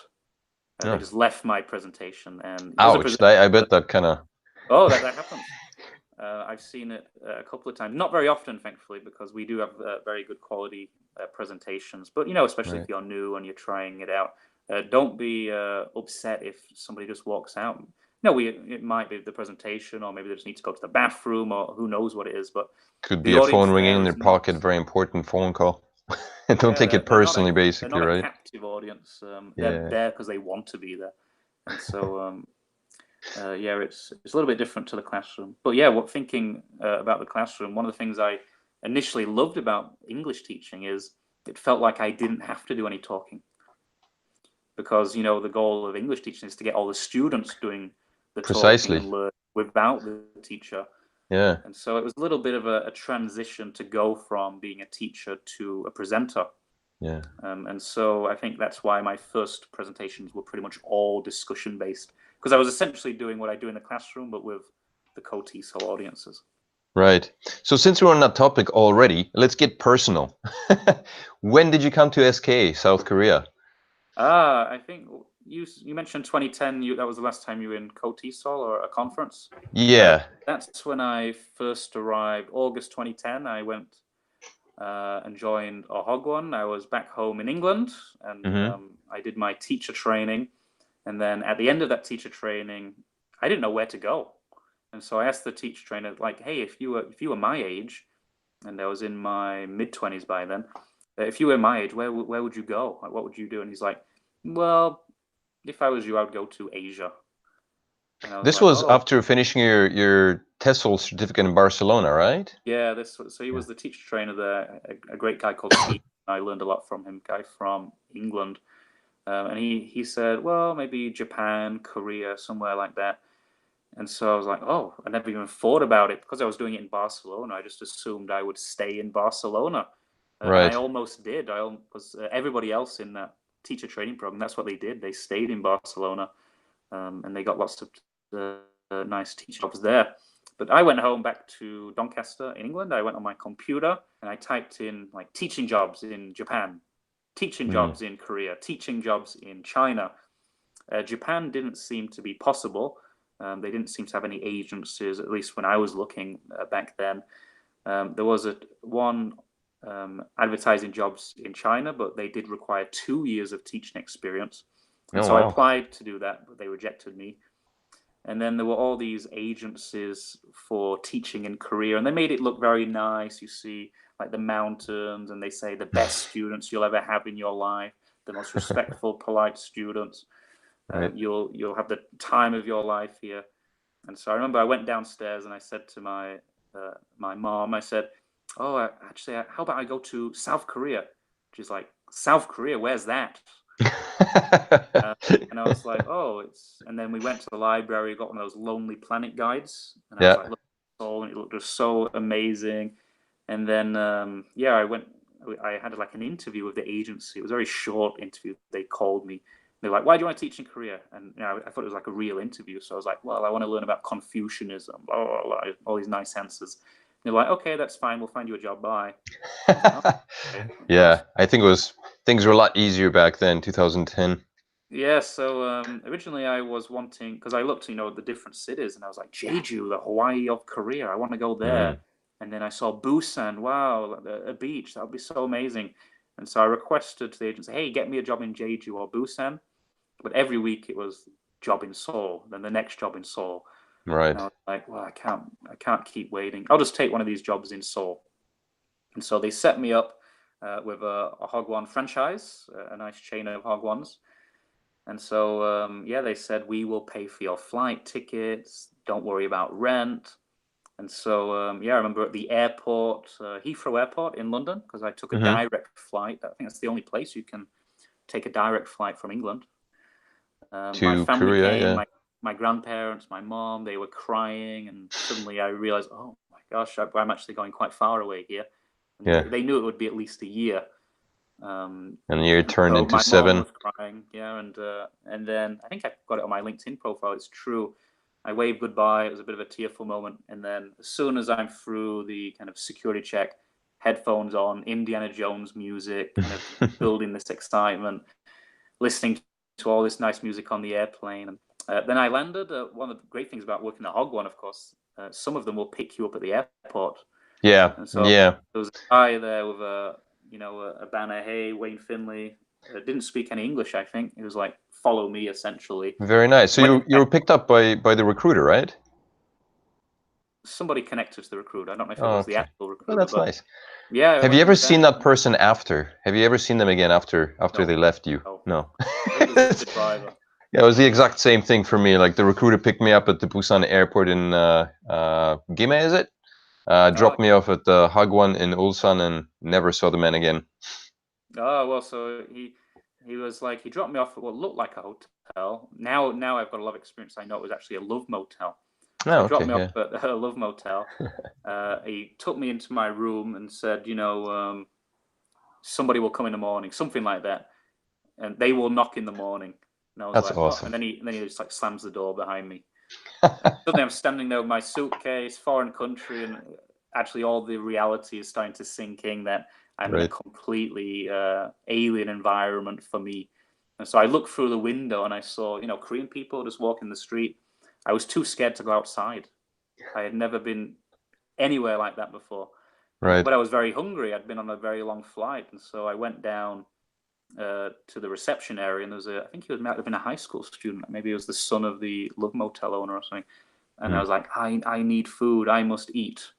They just left my presentation. And ouch, I bet that kind of... Oh, that happens. I've seen it a couple of times. Not very often, thankfully, because we do have very good quality presentations. But, especially if you're new and you're trying it out, don't be upset if somebody just walks out. It might be the presentation, or maybe they just need to go to the bathroom, or who knows what it is. But could be a phone ringing in their pocket, very important phone call. And don't take it personally, basically, they're not right? a captive audience. They're there because they want to be there. And so, it's a little bit different to the classroom. But thinking about the classroom, one of the things I initially loved about English teaching is it felt like I didn't have to do any talking. Because, the goal of English teaching is to get all the students doing the talking and learning without the teacher. Yeah. And so it was a little bit of a transition to go from being a teacher to a presenter. Yeah. And so I think that's why my first presentations were pretty much all discussion based, because I was essentially doing what I do in the classroom, but with the co-TESOL audiences. Right. So since we're on that topic already, let's get personal. When did you come to SK, South Korea? I think you mentioned 2010. That was the last time you were in co-TESOL or a conference. Yeah. That's when I first arrived. August 2010. I went and joined Hagwon. I was back home in England, and I did my teacher training. And then at the end of that teacher training, I didn't know where to go. And so I asked the teacher trainer, like, hey, if you were my age, and I was in my mid-20s by then, if you were my age, where would you go? Like, what would you do? And he's like, well, if I was you, I would go to Asia. This was after finishing your TESOL certificate in Barcelona, right? Yeah, so he was the teacher trainer there, a great guy called Steve. I learned a lot from him, guy from England. And he said, well, maybe Japan, Korea, somewhere like that. And so I was like, oh, I never even thought about it, because I was doing it in Barcelona. I just assumed I would stay in Barcelona. Right. And I almost did. Because everybody else in that teacher training program, that's what they did. They stayed in Barcelona, and they got lots of nice teacher jobs there. But I went home back to Doncaster in England. I went on my computer and I typed in like teaching jobs in Japan, teaching jobs in Korea, teaching jobs in China. Japan didn't seem to be possible. They didn't seem to have any agencies, at least when I was looking back then. There was one advertising jobs in China, but they did require 2 years of teaching experience. And I applied to do that, but they rejected me. And then there were all these agencies for teaching in Korea, and they made it look very nice. You see, like the mountains, and they say the best students you'll ever have in your life, the most respectful, polite students. Right. You'll have the time of your life here. And so I remember I went downstairs and I said to my mom, I said, "Oh, actually, how about I go to South Korea?" She's like, "South Korea, where's that?" And I was like, "Oh, it's." And then we went to the library, got one of those Lonely Planet guides, and I was Yeah. like, "Look, Seoul," and it looked just so amazing. And then I went. I had like an interview with the agency. It was a very short interview. They called me. They're like, "Why do you want to teach in Korea?" And I thought it was like a real interview. So I was like, "Well, I want to learn about Confucianism, blah, blah, blah, all these nice answers." And they're like, "Okay, that's fine. We'll find you a job. Bye." Okay. Yeah, I think things were a lot easier back then, 2010. Yeah, so originally I was wanting, because I looked, at the different cities, and I was like, Jeju, the Hawaii of Korea, I want to go there. And then I saw Busan, wow, a beach, that would be so amazing. And so I requested to the agency, hey, get me a job in Jeju or Busan. But every week it was job in Seoul, then the next job in Seoul. Right. And I was like, well, I can't keep waiting. I'll just take one of these jobs in Seoul. And so they set me up with a Hagwon franchise, a nice chain of Hagwons. And so, they said, we will pay for your flight tickets. Don't worry about rent. And so, I remember at the airport, Heathrow Airport in London, because I took a direct flight. I think that's the only place you can take a direct flight from England. My To family Korea, came, yeah. my grandparents, my mom, they were crying. And suddenly I realized, oh my gosh, I'm actually going quite far away here. And Yeah. they knew it would be at least a year. And you turned So into my 7. mom was crying, and then I think I got it on my LinkedIn profile. It's true. I waved goodbye. It was a bit of a tearful moment, and then as soon as I'm through the kind of security check, headphones on, Indiana Jones music, kind of building this excitement, listening to all this nice music on the airplane, and then I landed. One of the great things about working at Hagwon, of course, some of them will pick you up at the airport. Yeah. And so Yeah. there was a guy there with a banner, hey, Wayne Finley. Didn't speak any English, I think. He was like, follow me, essentially. Very nice. So you were picked up by the recruiter, right? Somebody connected to the recruiter. I don't know if it Oh, was the okay. actual Well, recruiter, that's but nice. yeah, I Have you went in ever the seen van. that person after? Have you ever seen them again after No, they left you? no. No. It was just the driver. Yeah, it was the exact same thing for me. Like the recruiter picked me up at the Busan airport in Gime, is it? Dropped me off at the Hagwon in Ulsan and never saw the man again. Oh, well, so he was like, he dropped me off at what looked like a hotel. Now I've got a lot of experience. I know it was actually a love motel. So Oh, he dropped okay, me off yeah. at a love motel. He took me into my room and said, somebody will come in the morning, something like that, and they will knock in the morning. And I was That's like, oh, awesome. and then he just like slams the door behind me. And suddenly I'm standing there with my suitcase, foreign country, and actually all the reality is starting to sink in that I'm in a Right. completely alien environment for me. And so I looked through the window and I saw, Korean people just walking the street. I was too scared to go outside. I had never been anywhere like that before. Right. But I was very hungry. I'd been on a very long flight. And so I went down to the reception area, and I think he might have been a high school student. Maybe he was the son of the love motel owner or something. And I was like, I need food. I must eat.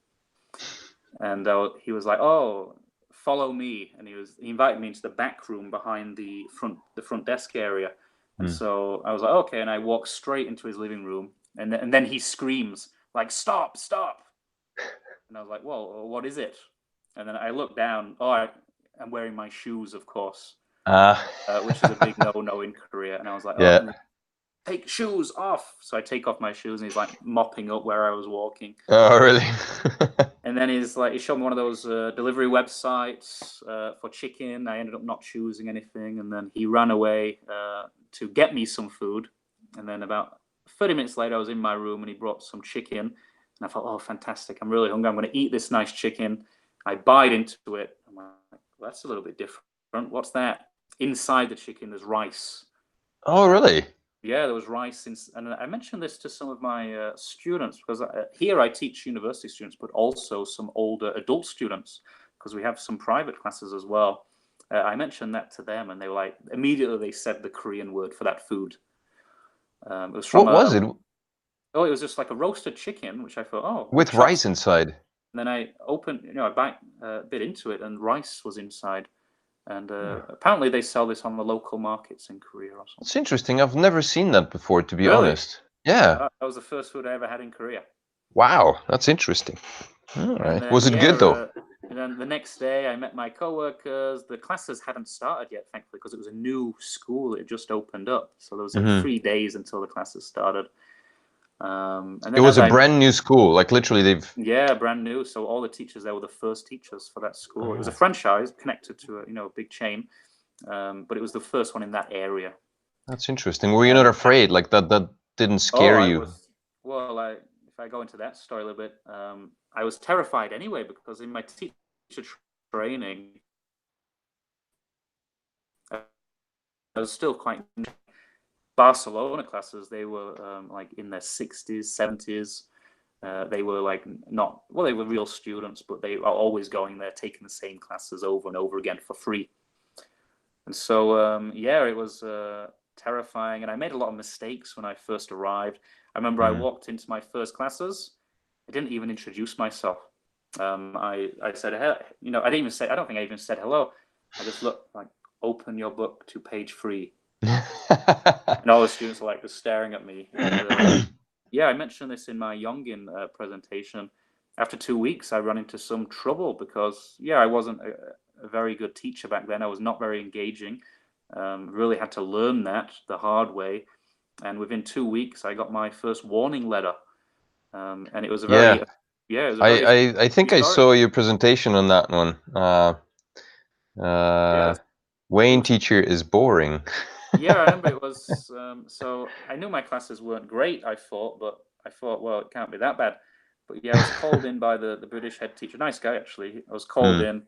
And he was like, oh, follow me. And he invited me into the back room behind the front desk area. And so I was like, okay. And I walked straight into his living room. And then he screams like, stop. And I was like, well, what is it? And then I looked down. Oh, I'm wearing my shoes, of course. Which is a big no-no in Korea. And I was like, oh, Yeah. take shoes off. So I take off my shoes, and he's like mopping up where I was walking. Oh, really? And then he showed me one of those delivery websites for chicken. I ended up not choosing anything. And then he ran away to get me some food. And then about 30 minutes later, I was in my room, and he brought some chicken. And I thought, oh, fantastic. I'm really hungry. I'm going to eat this nice chicken. I bite into it. I'm like, well, that's a little bit different. What's that? Inside the chicken, there's rice. Oh, really? Yeah, there was rice. And I mentioned this to some of my students, because here I teach university students, but also some older adult students, because we have some private classes as well. I mentioned that to them, and they were like, immediately they said the Korean word for that food. It was from What was it? it was just like a roasted chicken, which I thought, oh, With chops. rice inside. And then I opened, I bite a bit into it, and rice was inside. And apparently they sell this on the local markets in Korea or something. It's interesting. I've never seen that before, to be Really? honest. Yeah. That was the first food I ever had in Korea. Wow, that's interesting. All right. Then, Was it good though? And then the next day I met my coworkers. The classes hadn't started yet, thankfully, because it was a new school. It just opened up. So there was like 3 days until the classes started. And then It was a brand new school, like literally they've... Yeah, brand new. So all the teachers there were the first teachers for that school. It was a franchise connected to a big chain, but it was the first one in that area. That's interesting. Were you not afraid? Like that didn't scare you? If I go into that story a little bit, I was terrified anyway, because in my teacher training, I was still quite... Barcelona classes, they were like in their 60s, 70s. They were like they were real students, but they are always going there, taking the same classes over and over again for free. And so, it was terrifying. And I made a lot of mistakes when I first arrived. I remember I walked into my first classes. I didn't even introduce myself. I said, hey, I don't think I even said hello. I just looked like, open your book to page 3. And all the students were like just staring at me. And, I mentioned this in my Yongin presentation. After 2 weeks, I ran into some trouble because, I wasn't a very good teacher back then. I was not very engaging. Really had to learn that the hard way. And within 2 weeks, I got my first warning letter. And it was a very... I think I saw your presentation on that one. Wayne teacher is boring. I remember it was... so I knew my classes weren't great, I thought, well, it can't be that bad. But I was called in by the British head teacher. Nice guy, actually. I was called in.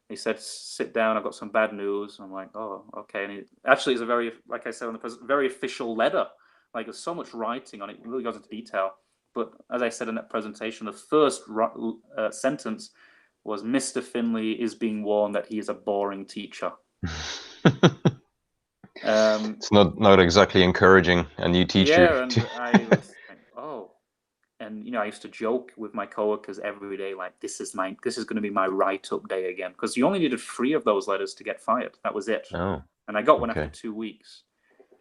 He said, sit down, I've got some bad news. I'm like, oh, okay. And it's a very, like I said, very official letter. Like, there's so much writing on it. It really goes into detail. But as I said in that presentation, the first sentence was, Mr. Finley is being warned that he is a boring teacher. It's not exactly encouraging a new teacher. Yeah, and I was like, oh. And I used to joke with my coworkers every day, like, this is going to be my write-up day again, because you only needed 3 of those letters to get fired. That was it. Oh, and I got one after 2 weeks.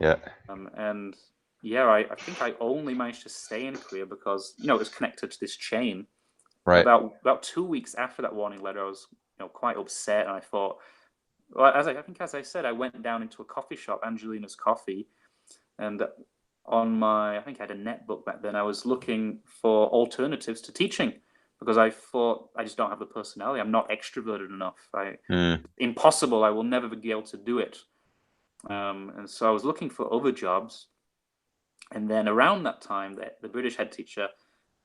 Yeah. I think I only managed to stay in Korea because it was connected to this chain. Right. About 2 weeks after that warning letter, I was quite upset, and I thought, well, as I said, I went down into a coffee shop, Angelina's Coffee, and I think I had a netbook back then. I was looking for alternatives to teaching because I thought I just don't have the personality. I'm not extroverted enough. Impossible. I will never be able to do it. And so I was looking for other jobs. And then around that time, the British head teacher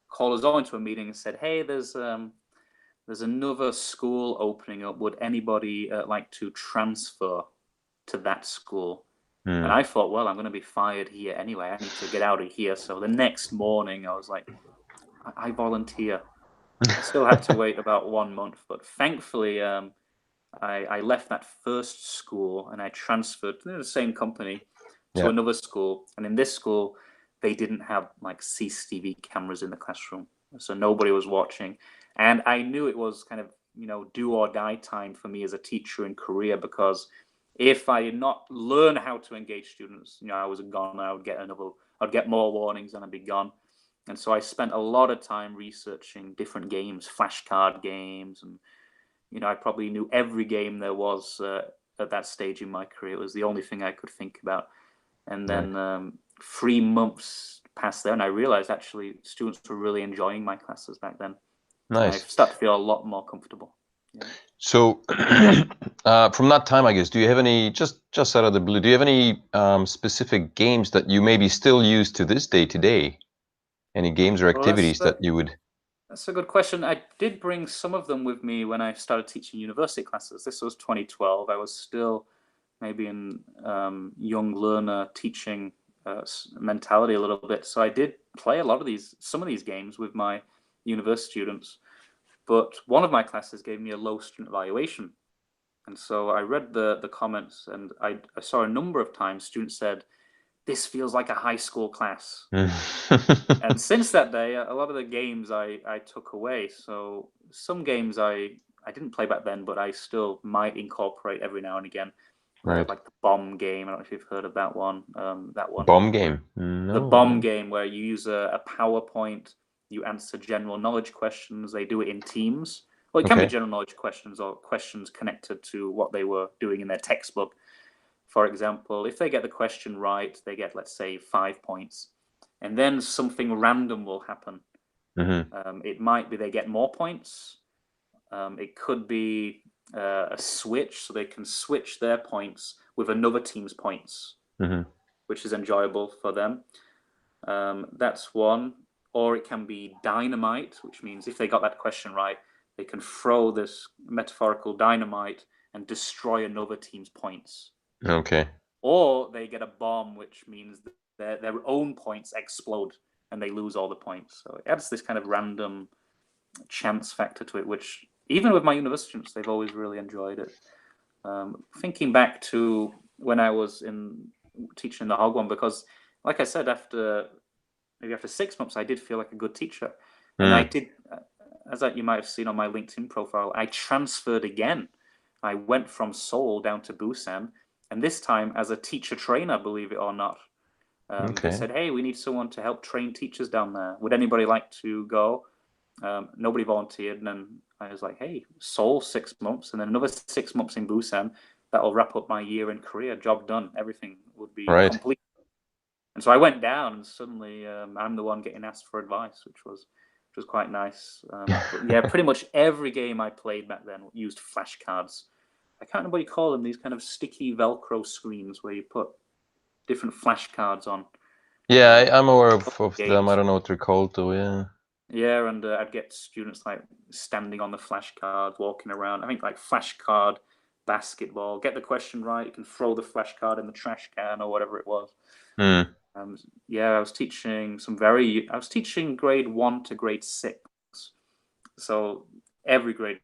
called us all into a meeting and said, hey, there's another school opening up. Would anybody like to transfer to that school? And I thought, well, I'm going to be fired here anyway. I need to get out of here. So the next morning, I was like, I volunteer. I still had to wait about 1 month. But thankfully, I left that first school and I transferred to the same company to another school. And in this school, they didn't have like CCTV cameras in the classroom. So nobody was watching. And I knew it was kind of, do or die time for me as a teacher in Korea, because if I did not learn how to engage students, I was gone. I'd get more warnings and I'd be gone. And so I spent a lot of time researching different games, flashcard games, and I probably knew every game there was at that stage in my career. It was the only thing I could think about. And then 3 months passed there, and I realized actually students were really enjoying my classes back then. Nice. I started to feel a lot more comfortable. Yeah. So from that time, I guess, do you have any, just out of the blue, do you have any specific games that you maybe still use to this day today? Any games or activities that you would... That's a good question. I did bring some of them with me when I started teaching university classes. This was 2012. I was still maybe in young learner teaching mentality a little bit. So I did play some of these games with my university students. But one of my classes gave me a low student evaluation. And so I read the comments, and I saw a number of times students said, this feels like a high school class. And since that day, a lot of the games I took away. So some games I I didn't play back then, but I still might incorporate every now and again. Right. Like the bomb game. I don't know if you've heard of that one. That one. Bomb game? The No. bomb game, where you use a PowerPoint, you answer general knowledge questions. They do it in teams. Well, it can be Okay. general knowledge questions or questions connected to what they were doing in their textbook. For example, if they get the question right, they get, let's say, 5 points. And then something random will happen. It might be they get more points. It could be a switch, so they can switch their points with another team's points, which is enjoyable for them. That's one. Or it can be dynamite, which means if they got that question right, they can throw this metaphorical dynamite and destroy another team's points. Okay. Or they get a bomb, which means their own points explode and they lose all the points. So it adds this kind of random chance factor to it, which even with my university students, they've always really enjoyed it. Thinking back to when I was teaching in the Hagwon, because like I said, after 6 months, I did feel like a good teacher. And I did, as you might have seen on my LinkedIn profile, I transferred again. I went from Seoul down to Busan, and this time as a teacher trainer, believe it or not. They said, hey, we need someone to help train teachers down there. Would anybody like to go? Nobody volunteered, and then I was like, hey, Seoul 6 months, and then another 6 months in Busan. That'll wrap up my year in Korea. Job done. Everything would be complete. And so I went down, and suddenly I'm the one getting asked for advice, which was quite nice. But yeah, pretty much every game I played back then used flashcards. I can't remember what you call them, these kind of sticky Velcro screens where you put different flashcards on. Yeah, I'm aware of them. I don't know what they're called though. Yeah. Yeah, and I'd get students like standing on the flashcards, walking around. I think like flashcard basketball. Get the question right, you can throw the flashcard in the trash can or whatever it was. Yeah, I was teaching grade 1 to grade 6. So every grade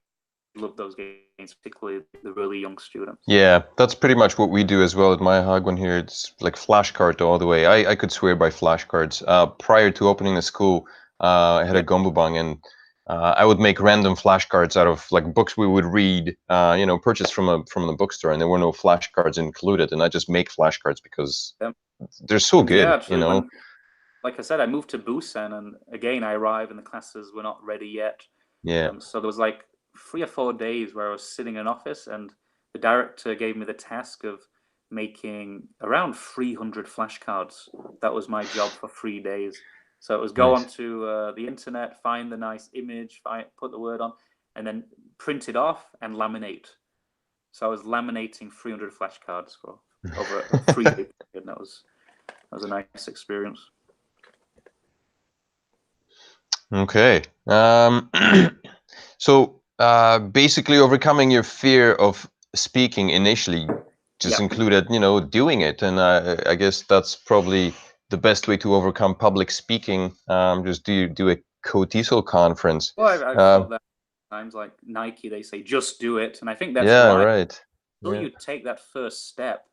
loved those games, particularly the really young students. Yeah, that's pretty much what we do as well at my Hagwon here. It's like flashcard all the way. I could swear by flashcards. Prior to opening the school, I had a gombubang, and I would make random flashcards out of like books we would read, purchased from the bookstore, and there were no flashcards included. And I just make flashcards because they're so good, Yeah, actually, like I said, I moved to Busan, and again, I arrived and the classes were not ready yet. Yeah. So there was like 3 or 4 days where I was sitting in an office, and the director gave me the task of making around 300 flashcards. That was my job for 3 days. So it was go onto the internet, find the nice image, put the word on, and then print it off and laminate. So I was laminating 300 flashcards for over a 3-day period, and that was a nice experience. Okay. So basically overcoming your fear of speaking initially just included, doing it. And I guess that's probably the best way to overcome public speaking. Just do a co-TESOL conference. Well, I've thought that times, like Nike, they say, just do it. And I think that's right. Right. Until you take that first step,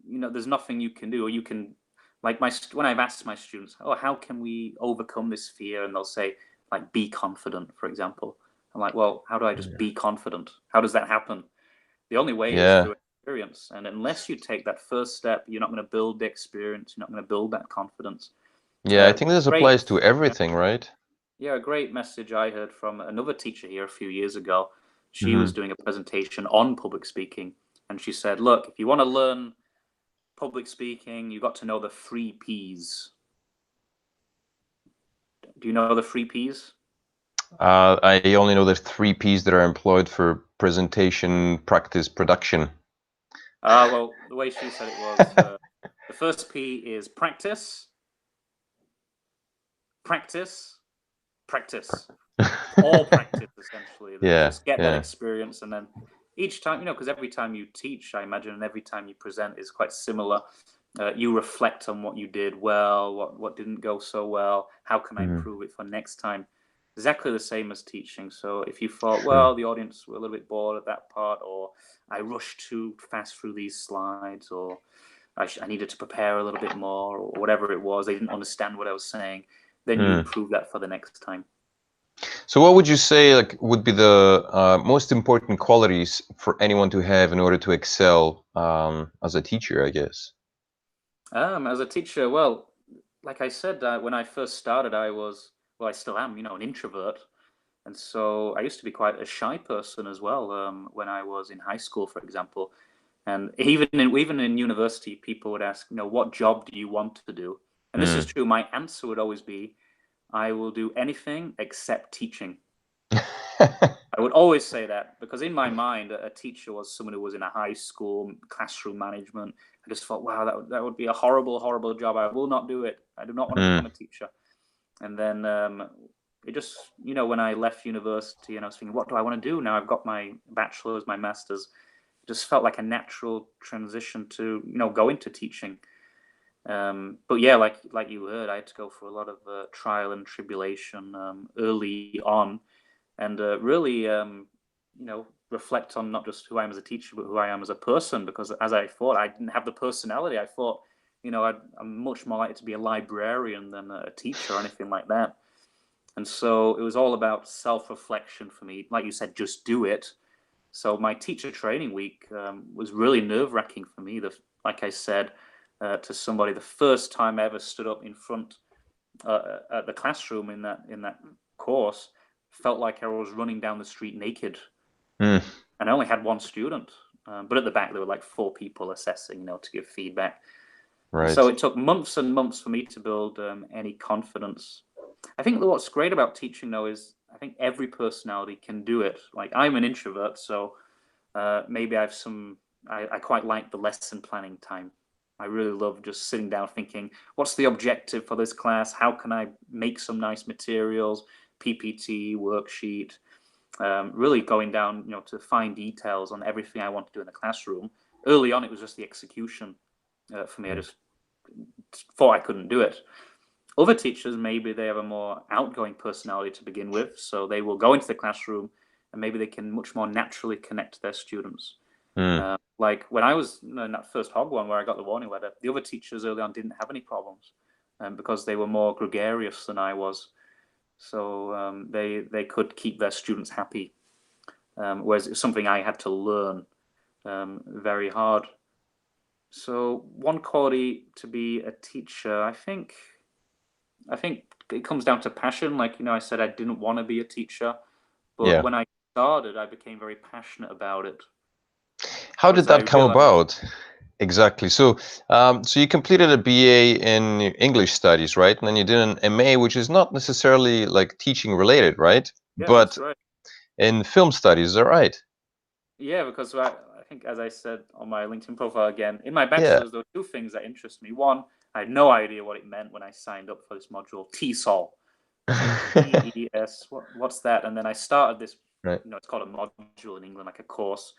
there's nothing you can do. Or you can, like when I've asked my students, how can we overcome this fear? And they'll say, like, be confident, for example. I'm like, well, how do I just be confident? How does that happen? The only way is through experience. And unless you take that first step, you're not going to build the experience. You're not going to build that confidence. Yeah, I think this applies to everything, right? Yeah, a great message I heard from another teacher here a few years ago. She was doing a presentation on public speaking, and she said, look, if you want to learn public speaking, you got to know the 3 Ps. Do you know the 3 Ps? I only know the 3 Ps that are employed for presentation, practice, production. Well, the way she said it was, the first P is practice, practice, practice. All practice, essentially. Just get that experience, and then each time, because every time you teach, I imagine, and every time you present is quite similar. You reflect on what you did well, what didn't go so well, how can I improve it for next time? Exactly the same as teaching. So if you thought, well, the audience were a little bit bored at that part, or I rushed too fast through these slides, or I needed to prepare a little bit more, or whatever it was, they didn't understand what I was saying, then you improve that for the next time. So what would you say like would be the most important qualities for anyone to have in order to excel as a teacher, I guess? As a teacher, well, like I said, when I first started, I still am, an introvert. And so I used to be quite a shy person as well, when I was in high school, for example. And even in university, people would ask, what job do you want to do? And this is Mm. true. My answer would always be, I will do anything except teaching. I would always say that because in my mind, a teacher was someone who was in a high school classroom management. I just thought, wow, that would be a horrible, horrible job. I will not do it. I do not want to become Mm. a teacher. And then it just, when I left university and I was thinking, what do I want to do now? I've got my bachelor's, my master's. It just felt like a natural transition to, go into teaching. But yeah, like you heard, I had to go through a lot of trial and tribulation early on, and really, reflect on not just who I am as a teacher, but who I am as a person. Because as I thought, I didn't have the personality. I thought, I'm much more likely to be a librarian than a teacher or anything like that. And so it was all about self-reflection for me. Like you said, just do it. So my teacher training week was really nerve-wracking for me. Like I said to somebody, the first time I ever stood up in front at the classroom in that course, felt like I was running down the street naked, Mm. and I only had one student. But at the back there were like 4 people assessing, to give feedback. And so Right. it took months and months for me to build any confidence. I think that what's great about teaching, though, is I think every personality can do it. Like I'm an introvert, so maybe I quite like the lesson planning time. I really love just sitting down thinking, what's the objective for this class? How can I make some nice materials, PPT, worksheet, really going down, to fine details on everything I want to do in the classroom. Early on, it was just the execution for me. I just thought I couldn't do it. Other teachers, maybe they have a more outgoing personality to begin with, so they will go into the classroom and maybe they can much more naturally connect to their students. Mm. Like when I was in that first Hagwon where I got the warning letter, the other teachers early on didn't have any problems because they were more gregarious than I was. So they could keep their students happy, whereas it's something I had to learn very hard. So one quality to be a teacher, I think it comes down to passion. Like, I said I didn't want to be a teacher, but Yeah. when I started, I became very passionate about it How because did I that come realized, about? Exactly. So you completed a BA in English studies, right? And then you did an MA, which is not necessarily like teaching related, right? yeah, that's But right. in film studies, is that right? Yeah, because I think, as I said on my LinkedIn profile again, in my Yeah. bachelor's, there were 2 things that interest me. One, I had no idea what it meant when I signed up for this module, TESOL. I was like, TES, what's that? And then I started this, Right. it's called a module in England, like a course.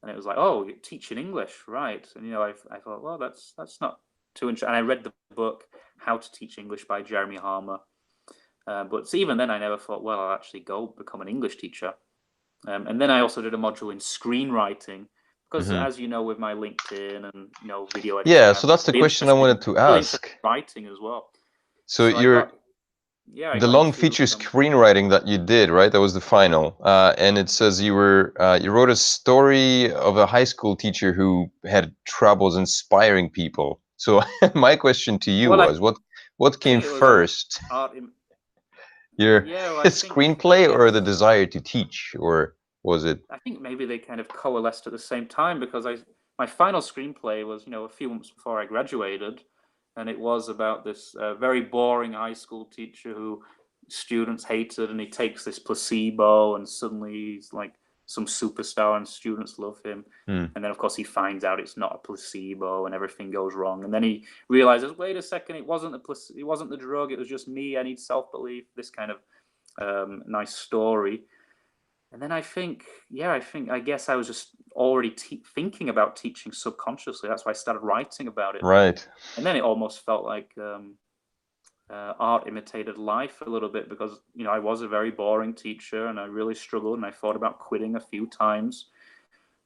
And it was like, oh, you're teaching English, right? And, I thought, well, that's not too interesting. And I read the book, How to Teach English by Jeremy Harmer. But even then, I never thought, well, I'll actually go become an English teacher. And then I also did a module in screenwriting because, Hmm. as you know, with my LinkedIn and video editing, Yeah. I'm So that's the really question I interested wanted to really interested ask. in writing as well. So So you're I the got long into feature screenwriting that you did, right? That was the final, and it says you wrote a story of a high school teacher who had troubles inspiring people. So my question to you well, I was, what came think it was art. first, art in, your yeah, well, screenplay or the desire to teach, or was it? I think maybe they kind of coalesced at the same time because my final screenplay was a few months before I graduated, and it was about this very boring high school teacher who students hated, and he takes this placebo, and suddenly he's like some superstar, and students love him. Hmm. And then, of course, he finds out it's not a placebo, and everything goes wrong. And then he realizes, wait a second, it wasn't it wasn't the drug; it was just me. I need self-belief. This kind of nice story. And then I guess I was just already thinking about teaching subconsciously. That's why I started writing about it. Right. And then it almost felt like art imitated life a little bit because, I was a very boring teacher and I really struggled and I thought about quitting a few times.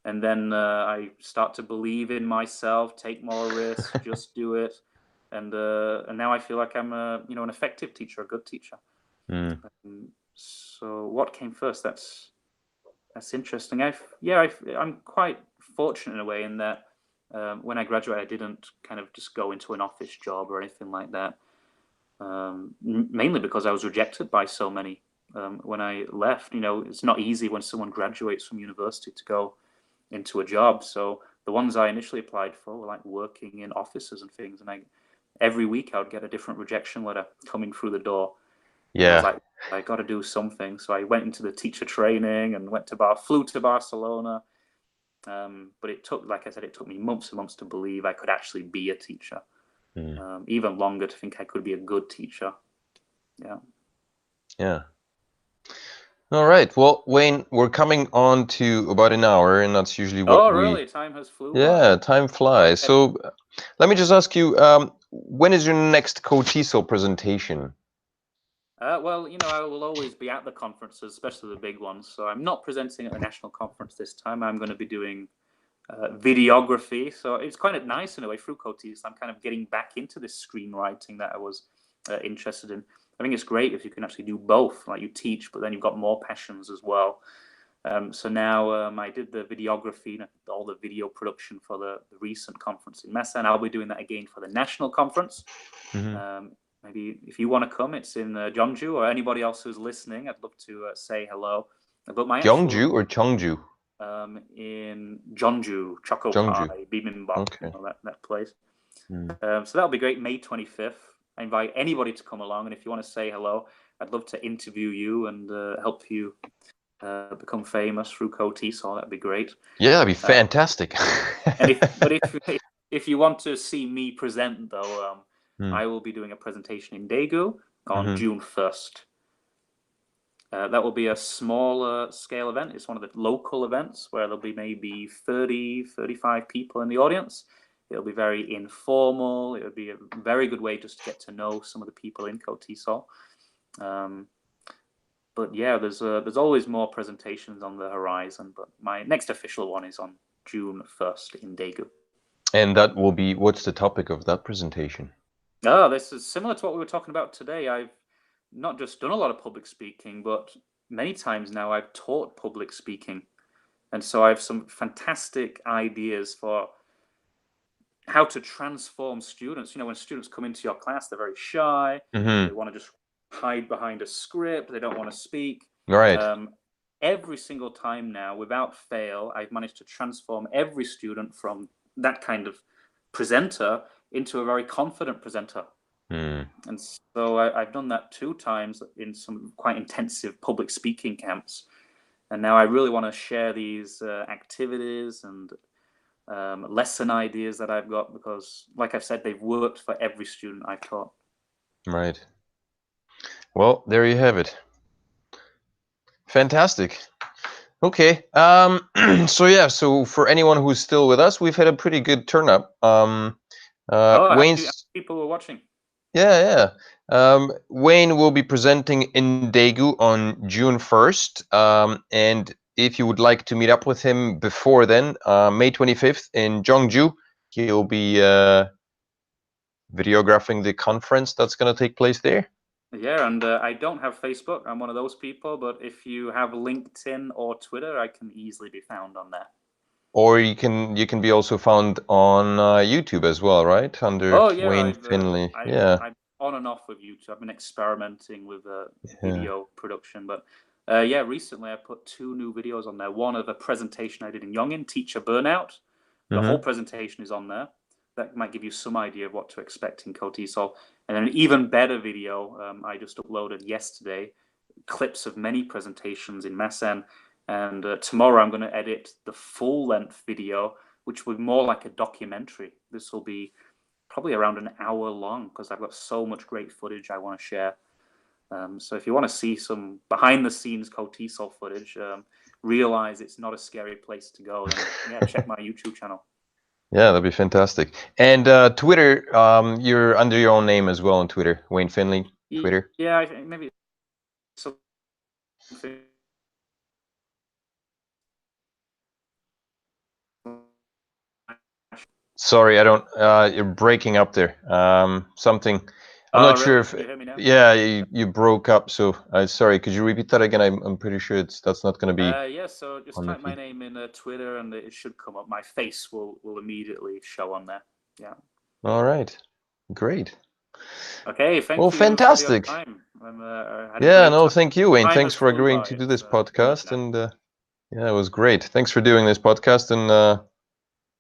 And then I start to believe in myself, take more risks, just do it. And now I feel like I'm an effective teacher, a good teacher. Hmm. So what came first? That's interesting. I'm quite fortunate in a way in that when I graduated, I didn't kind of just go into an office job or anything like that. Mainly because I was rejected by so many. When I left, it's not easy when someone graduates from university to go into a job. So the ones I initially applied for were like working in offices and things. And every week I would get a different rejection letter coming through the door. And I was like, I got to do something. So I went into the teacher training and flew to Barcelona. But it took, like I said, it took me months and months to believe I could actually be a teacher. Even longer to think I could be a good teacher. Yeah. All right. Well, Wayne, we're coming on to about an hour, and that's usually what really? Time has flew by. Yeah, time flies. So let me just ask you, when is your next CoTESOL presentation? Well, I will always be at the conferences, especially the big ones. So I'm not presenting at the national conference this time. I'm going to be doing videography. So it's kind of nice in a way through CoTESOL. I'm kind of getting back into this screenwriting that I was interested in. I think it's great if you can actually do both, like you teach, but then you've got more passions as well. So now I did the videography, all the video production for the recent conference in Mesa, and I'll be doing that again for the national conference. Maybe if you want to come, it's in Jeonju, or anybody else who's listening, I'd love to say hello. But my Gyeongju or Cheongju? In Jeonju, choco Jeonju. pie, bibimbap, Okay. that place. So that'll be great, May 25th. I invite anybody to come along, and if you want to say hello, I'd love to interview you and help you become famous through CoTESOL. That'd be great. Yeah, that'd be fantastic. And if you want to see me present, though, I will be doing a presentation in Daegu on June 1st. That will be a smaller scale event. It's one of the local events where there'll be maybe 30, 35 people in the audience. It'll be very informal. It'll be a very good way just to get to know some of the people in CoTESOL. But yeah, there's always more presentations on the horizon. But my next official one is on June 1st in Daegu. And that will be, what's the topic of that presentation? Oh, this is similar to what we were talking about today. I've not just done a lot of public speaking, but many times now I've taught public speaking. And so I have some fantastic ideas for how to transform students. When students come into your class, they're very shy. They want to just hide behind a script. They don't want to speak. Right. Every single time now, without fail, I've managed to transform every student from that kind of presenter into a very confident presenter. And so I've done that 2 times in some quite intensive public speaking camps. And now I really want to share these activities and lesson ideas that I've got, because, like I've said, they've worked for every student I've taught. Right. Well, there you have it. Fantastic. Okay. So for anyone who's still with us, we've had a pretty good turn up. Wayne's people were watching. Yeah. Wayne will be presenting in Daegu on June 1st. And if you would like to meet up with him before then, May 25th in Jeongju, he'll be videographing the conference that's going to take place there. Yeah, and I don't have Facebook. I'm one of those people. But if you have LinkedIn or Twitter, I can easily be found on there. Or you can be also found on YouTube as well, right? Under Wayne Finley. I'm on and off with YouTube. I've been experimenting with video production, but recently I put 2 new videos on there. One of a presentation I did in Yongin, Teacher Burnout. The whole presentation is on there. That might give you some idea of what to expect in CoTESOL. And then an even better video I just uploaded yesterday, clips of many presentations in Masan. And tomorrow I'm going to edit the full-length video, which will be more like a documentary. This will be probably around an hour long, because I've got so much great footage I want to share. So if you want to see some behind-the-scenes CoTESOL footage, realize it's not a scary place to go, then check my YouTube channel. Yeah, that'd be fantastic. And Twitter, you're under your own name as well on Twitter, Wayne Finley, Twitter. Yeah, maybe something. Sorry, I don't. You're breaking up there. Something. I'm not sure really? if, Can you hear me now? yeah, you broke up. So sorry. Could you repeat that again? I'm pretty sure that's not going to be Yeah, so just on the type my feed. name in Twitter and it should come up. My face will immediately show on there. Yeah. All right. Great. Okay, Well, thank you for your fantastic. time. I had a Yeah, great no, time. thank you, Wayne. Time Thanks has for flown agreeing by. to do It's this running podcast. now. And yeah, it was great. Thanks for doing this podcast. And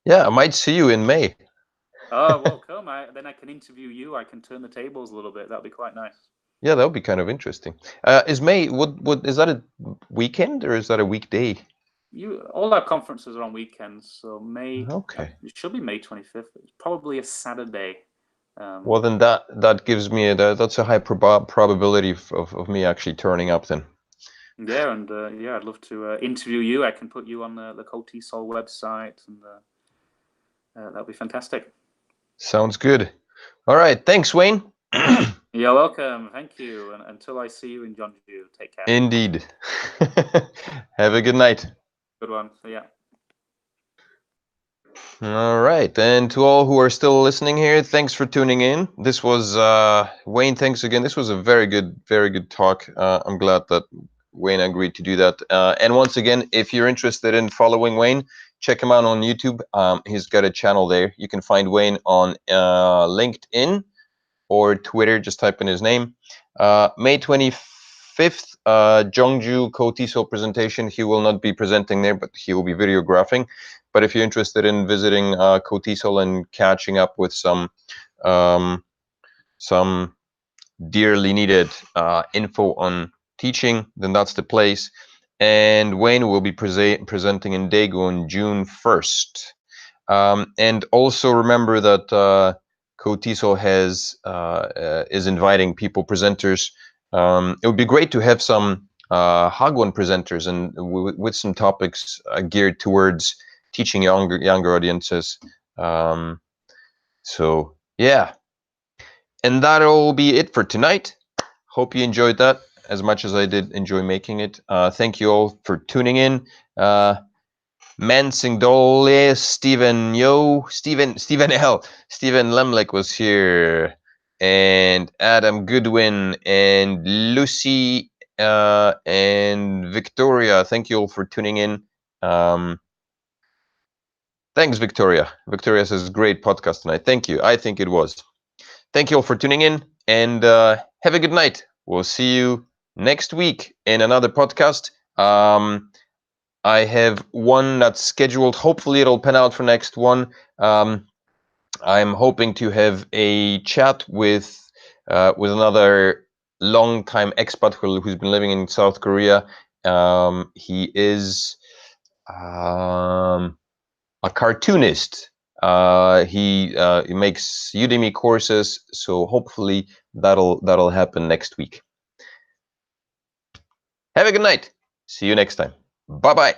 yeah, I might see you in May. Oh, well, come. Then I can interview you. I can turn the tables a little bit. That'll be quite nice. Yeah, that would be kind of interesting. Is May, what is that a weekend or is that a weekday? All our conferences are on weekends, so May. Okay. It should be May 25th. It's probably a Saturday. Well, then that gives me that's a high probability of me actually turning up then. Yeah, and yeah, I'd love to interview you. I can put you on the CoTESOL website, and that'll be fantastic. Sounds good. All right. Thanks, Wayne. You're welcome. Thank you. And until I see you in Jeonju, take care. Indeed. Have a good night. Good one. Yeah. All right. And to all who are still listening here, thanks for tuning in. This was Wayne. Thanks again. This was a very good talk. I'm glad that Wayne agreed to do that. And once again, if you're interested in following Wayne, check him out on YouTube. He's got a channel there. You can find Wayne on LinkedIn or Twitter. Just type in his name. May 25th, Jeongju CoTESOL presentation. He will not be presenting there, but he will be videographing. But if you're interested in visiting CoTESOL and catching up with some dearly needed info on teaching, then that's the place. And Wayne will be presenting in Daegu on June 1st. And also remember that CoTESOL is inviting people, presenters. It would be great to have some Hagwon presenters and with some topics geared towards teaching younger audiences. So yeah, and that'll be it for tonight. Hope you enjoyed that as much as I did enjoy making it. Thank you all for tuning in. Mansing Dole, Stephen L. Stephen Lemlick was here, and Adam Goodwin, and Lucy, and Victoria. Thank you all for tuning in. Thanks, Victoria. Victoria says, great podcast tonight. Thank you. I think it was. Thank you all for tuning in, and have a good night. We'll see you next week in another podcast. I have one that's scheduled. Hopefully, it'll pan out for next one. I'm hoping to have a chat with another long-time expat who's been living in South Korea. He is a cartoonist. He makes Udemy courses, so hopefully that'll happen next week. Have a good night. See you next time. Bye bye.